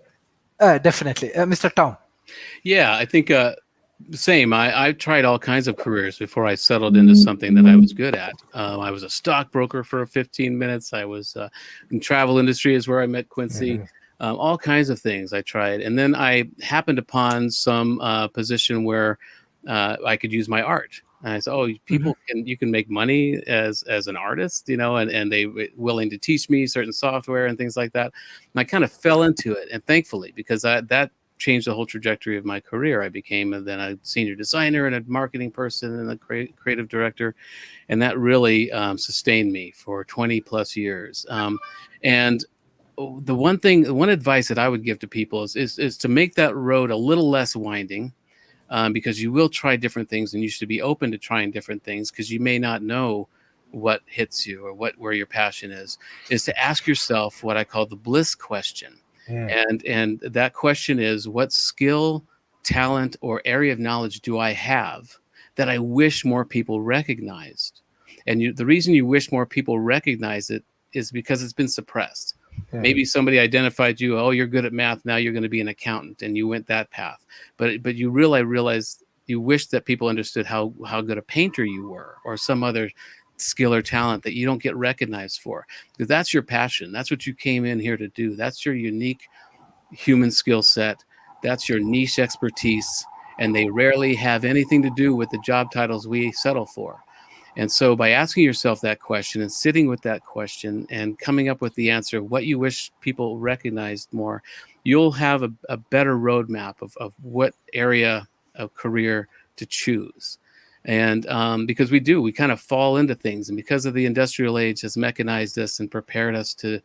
Definitely. Mr. Tom. Yeah, I think same. I tried all kinds of careers before I settled into something that I was good at. I was a stockbroker for 15 minutes. I was in travel industry is where I met Quincy. All kinds of things I tried. And then I happened upon some position where I could use my art. And I said, oh, you can make money as an artist, and they were willing to teach me certain software and things like that. And I kind of fell into it. And thankfully, because that changed the whole trajectory of my career. I became then a senior designer and a marketing person and a creative director. And that really sustained me for 20 plus years. And the one advice that I would give to people is to make that road a little less winding, because you will try different things, and you should be open to trying different things, because you may not know what hits you or where your passion is to ask yourself what I call the bliss question. And that question is, what skill, talent, or area of knowledge do I have that I wish more people recognized? And the reason you wish more people recognize it is because it's been suppressed. Maybe somebody identified you, oh, you're good at math, now you're going to be an accountant, and you went that path. But you realized you wish that people understood how good a painter you were, or some other skill or talent that you don't get recognized for, because that's your passion. That's what you came in here to do. That's your unique human skill set. That's your niche expertise, and they rarely have anything to do with the job titles we settle for. And so by asking yourself that question and sitting with that question and coming up with the answer, what you wish people recognized more, you'll have a better roadmap of what area of career to choose. And because we kind of fall into things, and because of the industrial age has mechanized us and prepared us to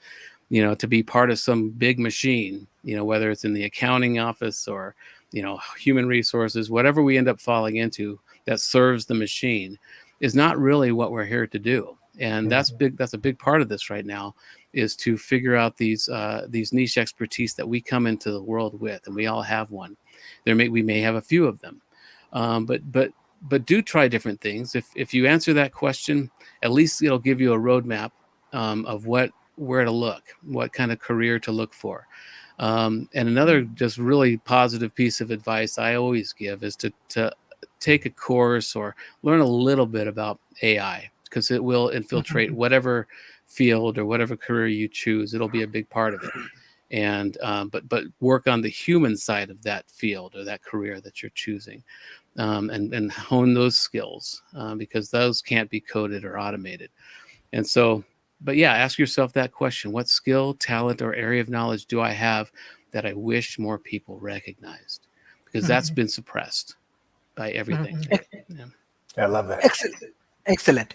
be part of some big machine, whether it's in the accounting office or, human resources, whatever we end up falling into that serves the machine is not really what we're here to do. And that's a big part of this right now, is to figure out these niche expertise that we come into the world with, and we all have one. We may have a few of them, but do try different things. If you answer that question, at least it'll give you a roadmap of where to look, what kind of career to look for. And another just really positive piece of advice I always give is to take a course or learn a little bit about AI, because it will infiltrate whatever field or whatever career you choose. It'll be a big part of it. And but work on the human side of that field or that career that you're choosing, and hone those skills, because those can't be coded or automated. And so, but yeah, ask yourself that question: what skill, talent, or area of knowledge do I have that I wish more people recognized? Because that's been suppressed by everything. Yeah. I love that. Excellent.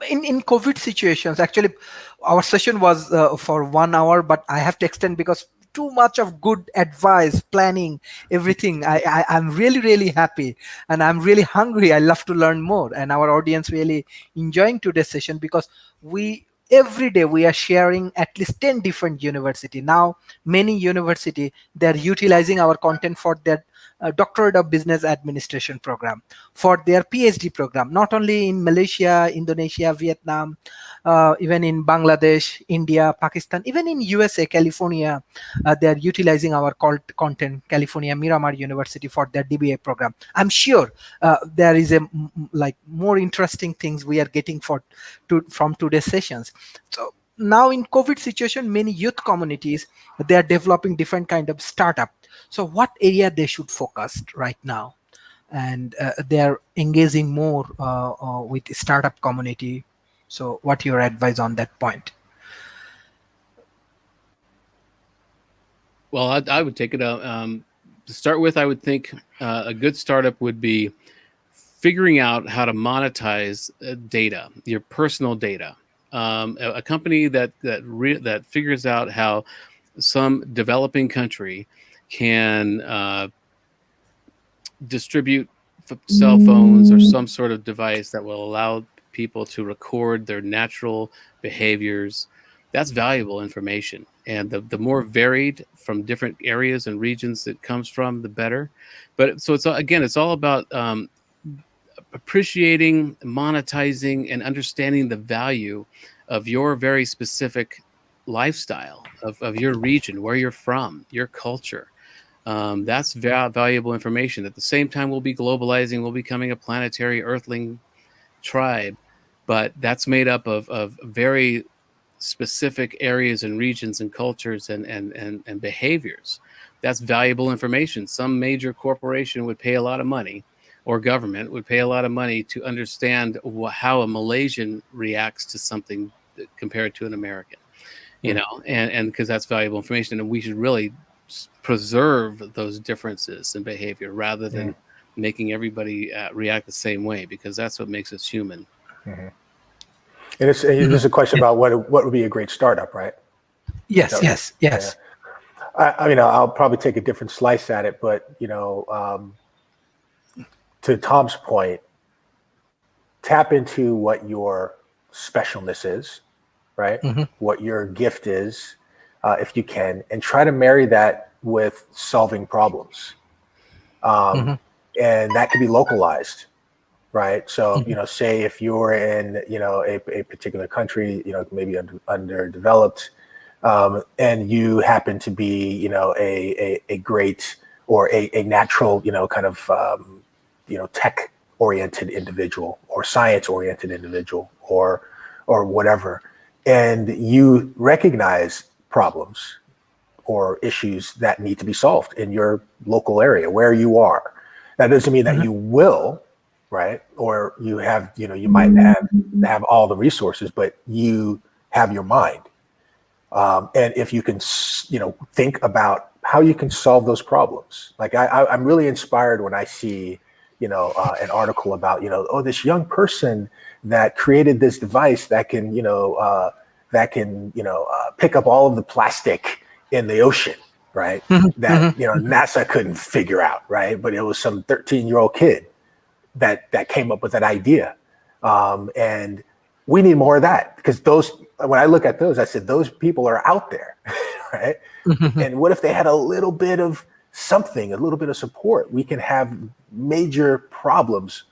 In COVID situations, actually, our session was for 1 hour, but I have to extend because too much of good advice, planning, everything. I'm really, really happy, and I'm really hungry. I love to learn more, and our audience really enjoying today's session, because we every day we are sharing at least 10 different university. Now many university, they're utilizing our content for their doctorate of business administration program, for their PhD program, not only in Malaysia, Indonesia, Vietnam, even in Bangladesh, India, Pakistan, even in USA, California, they are utilizing our content, California Miramar University, for their DBA program. I'm sure there is like more interesting things we are getting from today's sessions. So now in COVID situation, many youth communities, they are developing different kind of startup. So what area they should focus right now? And they are engaging more with startup community. So what your advice on that point? Well, I would take it out. To start with, I would think a good startup would be figuring out how to monetize data, your personal data. A company that figures out how some developing country can distribute cell phones or some sort of device that will allow people to record their natural behaviors. That's valuable information. And the more varied from different areas and regions it comes from, the better. But so it's all about appreciating, monetizing, and understanding the value of your very specific lifestyle, of your region, where you're from, your culture. That's valuable information. At the same time, we'll be globalizing, we'll be becoming a planetary Earthling tribe, but that's made up of very specific areas and regions and cultures and behaviors. That's valuable information. Some major corporation would pay a lot of money, or government would pay a lot of money to understand how a Malaysian reacts to something compared to an American, you know, and because that's valuable information, and we should really preserve those differences in behavior rather than making everybody react the same way, because that's what makes us human. And it's there's a question about what would be a great startup, right? Yes, yes. Yeah. I mean, I'll probably take a different slice at it, but you know, to Tom's point, tap into what your specialness is, right? What your gift is, if you can, and try to marry that with solving problems. And that could be localized, right? So, you know, say if you're in, you know, a particular country, you know, maybe underdeveloped, and you happen to be, you know, a great or a natural, you know, kind of, you know, tech-oriented individual or science-oriented individual or whatever, and you recognize problems or issues that need to be solved in your local area where you are. That doesn't mean that you will, right? Or you have, you know, you might have all the resources, but you have your mind. And if you can, you know, think about how you can solve those problems. Like I'm really inspired when I see, you know, an article about, you know, oh, this young person that created this device that can, you know, pick up all of the plastic in the ocean, right? That, you know, NASA couldn't figure out, right? But it was some 13-year-old kid that came up with that idea. And we need more of that, because when I look at those, I said, those people are out there, right? And what if they had a little bit of something, a little bit of support? We can have major problems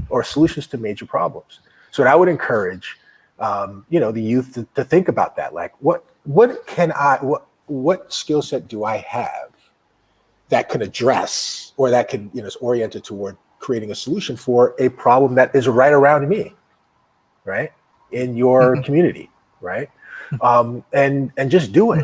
or solutions to major problems. So I would encourage, you know, the youth to think about that. Like, what skill set do I have that can address, or that can, you know, is oriented toward creating a solution for a problem that is right around me, right? In your community, right? And just do it,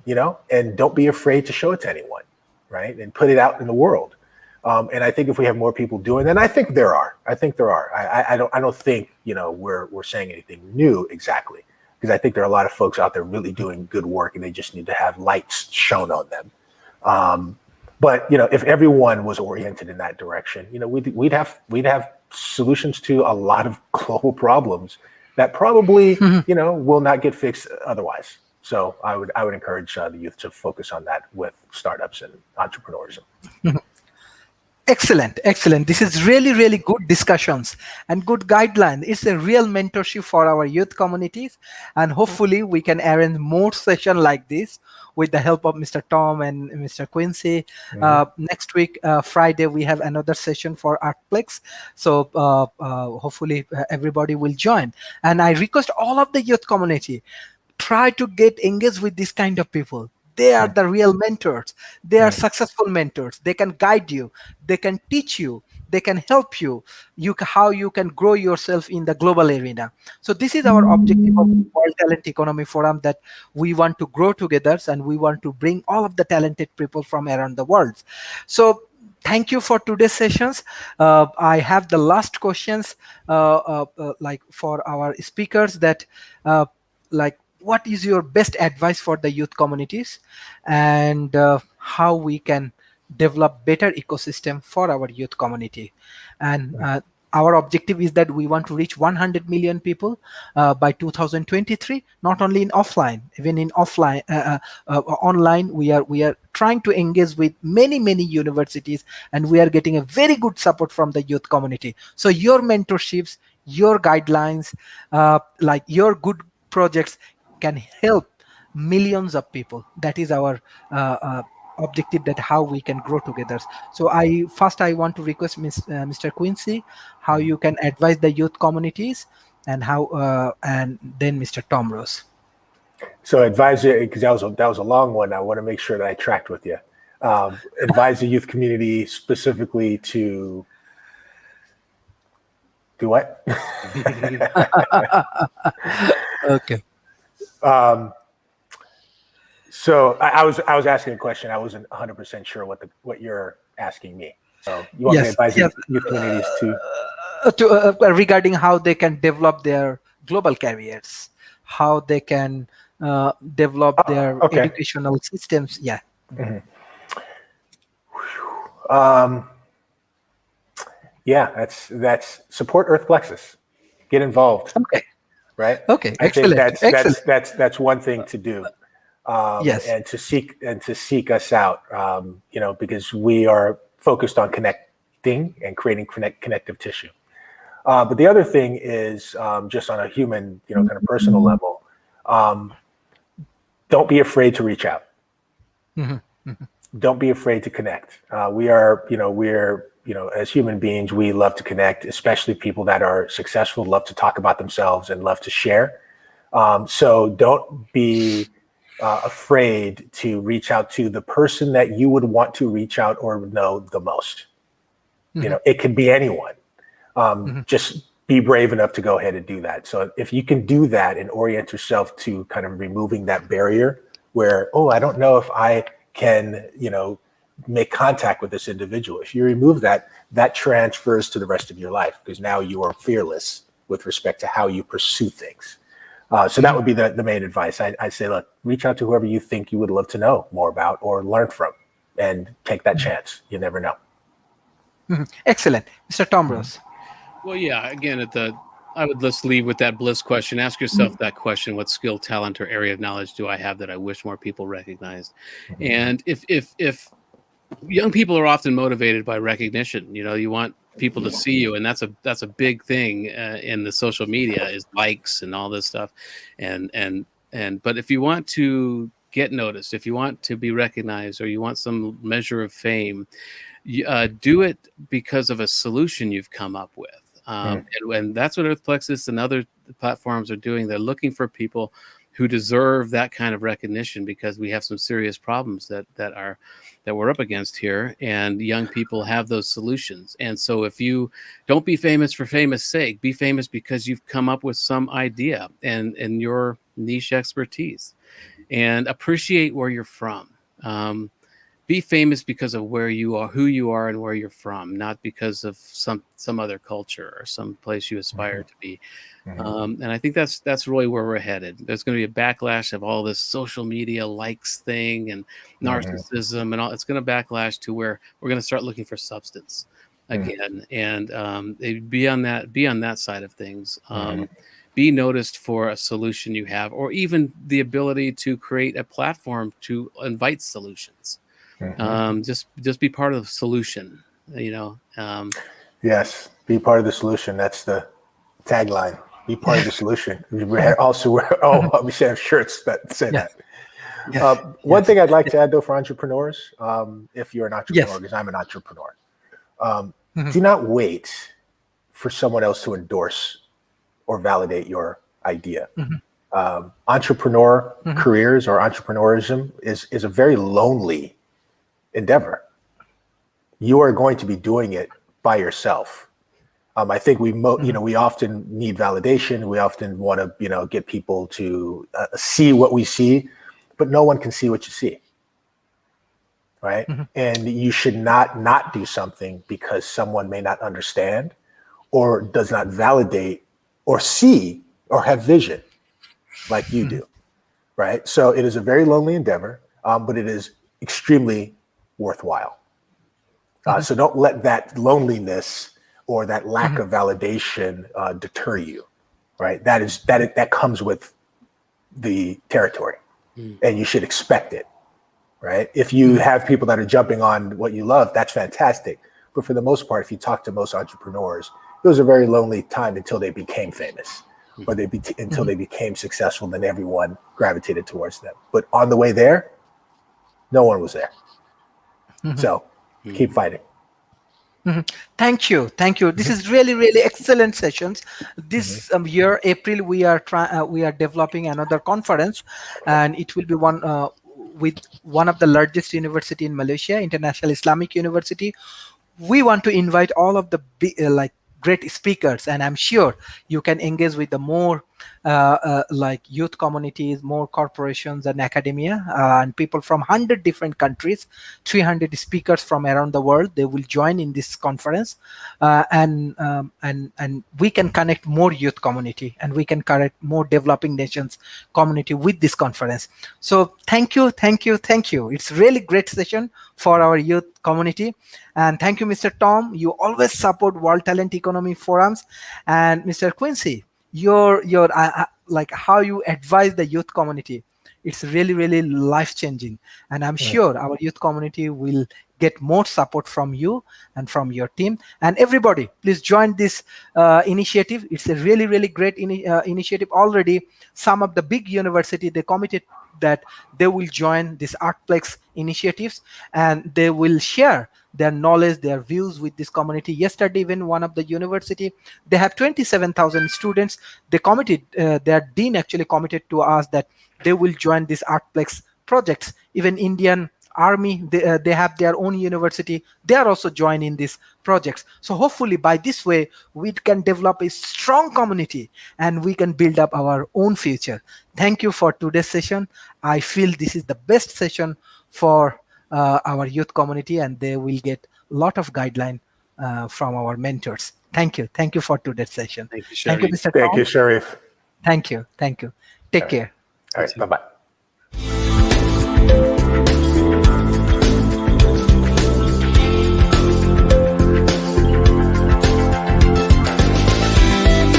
you know, and don't be afraid to show it to anyone, right? And put it out in the world. And I think if we have more people doing that, and I think there are. I don't think, you know, we're saying anything new exactly, because I think there are a lot of folks out there really doing good work, and they just need to have lights shown on them. But you know, if everyone was oriented in that direction, you know, we'd have solutions to a lot of global problems that probably, you know, will not get fixed otherwise. So I would encourage the youth to focus on that with startups and entrepreneurs. Excellent, excellent. This is really, really good discussions and good guideline. It's a real mentorship for our youth communities, and hopefully we can arrange more session like this with the help of Mr. Tom and Mr. Quincy. Next week, Friday, we have another session for Artplex. So hopefully everybody will join. And I request all of the youth community, try to get engaged with this kind of people. They are the real mentors. They are successful mentors. They can guide you. They can teach you. They can help you. How you can grow yourself in the global arena. So this is our objective of World Talent Economy Forum, that we want to grow together and we want to bring all of the talented people from around the world. So thank you for today's sessions. I have the last questions like for our speakers, that like, what is your best advice for the youth communities, and how we can develop better ecosystem for our youth community? And our objective is that we want to reach 100 million people by 2023, not only in offline, even in offline, online. We are trying to engage with many universities, and we are getting a very good support from the youth community. So your mentorships, your guidelines, like your good projects can help millions of people. That is our objective, that how we can grow together. So I want to request Mr. Quincy, how you can advise the youth communities, and how and then Mr. Tom Rose. So advise you, because that was a long one. I want to make sure that I tracked with you. Advise the youth community specifically to do what? Okay. So I was asking a question. I wasn't 100% sure what you're asking me. So you want me to advise youth communities to regarding how they can develop their global careers, how they can develop their educational systems. Yeah. Yeah, that's support Earth Plexus. Get involved. Okay. Right. Okay. I think Excellent. that's one thing to do. Yes. And to seek us out, because we are focused on connecting and creating connective tissue. But the other thing is just on a human, kind of personal level. Don't be afraid to reach out. Don't be afraid to connect. We're as human beings, we love to connect, especially people that are successful, love to talk about themselves and love to share. So don't be afraid to reach out to the person that you would want to reach out or know the most. It could be anyone. Just be brave enough to go ahead and do that. So if you can do that and orient yourself to kind of removing that barrier where, I don't know if I can, make contact with this individual. If you remove that, that transfers to the rest of your life, because now you are fearless with respect to how you pursue things. So that would be the main advice. I say, look, reach out to whoever you think you would love to know more about or learn from, and take that chance. You never know. Excellent. Mr. Tom Rose. Well, yeah, again, I would just leave with that bliss question. Ask yourself that question: what skill, talent, or area of knowledge do I have that I wish more people recognized? And if young people are often motivated by recognition, you want people to see you, and that's a big thing in the social media, is likes and all this stuff. But if you want to get noticed, if you want to be recognized, or you want some measure of fame, do it because of a solution you've come up with. And that's what Earth Plexus and other platforms are doing. They're looking for people who deserve that kind of recognition, because we have some serious problems that we're up against here, and young people have those solutions. And so if you don't be famous for famous sake, be famous because you've come up with some idea and your niche expertise, and appreciate where you're from. Be famous because of where you are, who you are, and where you're from, not because of some other culture or some place you aspire to be. And I think that's really where we're headed. There's going to be a backlash of all this social media likes thing and narcissism and all. It's going to backlash to where we're going to start looking for substance again, and be on that side of things. be noticed for a solution you have, or even the ability to create a platform to invite solutions. Just be part of the solution, you know. Yes, be part of the solution. That's the tagline. Be part of the solution. We we should have shirts that say Yes. that. Yes. One Yes. thing I'd like to add, though, for entrepreneurs, if you're an entrepreneur, Yes. because I'm an entrepreneur, do not wait for someone else to endorse or validate your idea. Entrepreneur careers or entrepreneurism is a very lonely endeavor. You are going to be doing it by yourself. I think we often need validation. We often want to, get people to see what we see, but no one can see what you see, right? And you should not do something because someone may not understand or does not validate or see or have vision like you do, right? So it is a very lonely endeavor, but it is extremely worthwhile. So don't let that loneliness or that lack of validation deter you, right? That comes with the territory, and you should expect it, right? If you have people that are jumping on what you love, that's fantastic. But for the most part, if you talk to most entrepreneurs, it was a very lonely time until they became famous, or until they became successful. Then everyone gravitated towards them. But on the way there, no one was there. So keep fighting. Thank you. This is really excellent sessions. This year, April, we are developing another conference, and it will be with one of the largest university in Malaysia, International Islamic University. We want to invite all of the great speakers, and I'm sure you can engage with the more youth communities, more corporations and academia, and people from 100 different countries, 300 speakers from around the world. They will join in this conference, and we can connect more youth community, and we can connect more developing nations community with this conference. So thank you. It's really great session for our youth community. And thank you, Mr. Tom. You always support World Talent Economy Forums. And Mr. Quincy, your how you advise the youth community, it's really life-changing. And I'm sure our youth community will get more support from you and from your team. And everybody, please join this initiative. It's a really great initiative. Already, some of the big university, they committed that they will join this Artplex initiatives, and they will share their knowledge, their views with this community. Yesterday, even one of the university, they have 27,000 students. They committed, their dean actually committed to us that they will join this Artplex projects. Even Indian Army, they have their own university. They are also joining these projects. So hopefully by this way, we can develop a strong community and we can build up our own future. Thank you for today's session. I feel this is the best session for our youth community, and they will get a lot of guideline from our mentors. Thank you for today's session. Thank you, Thank you, Sharif. Mr. Thank Tom. you, Sharif. Thank you. Take care. All right, bye-bye.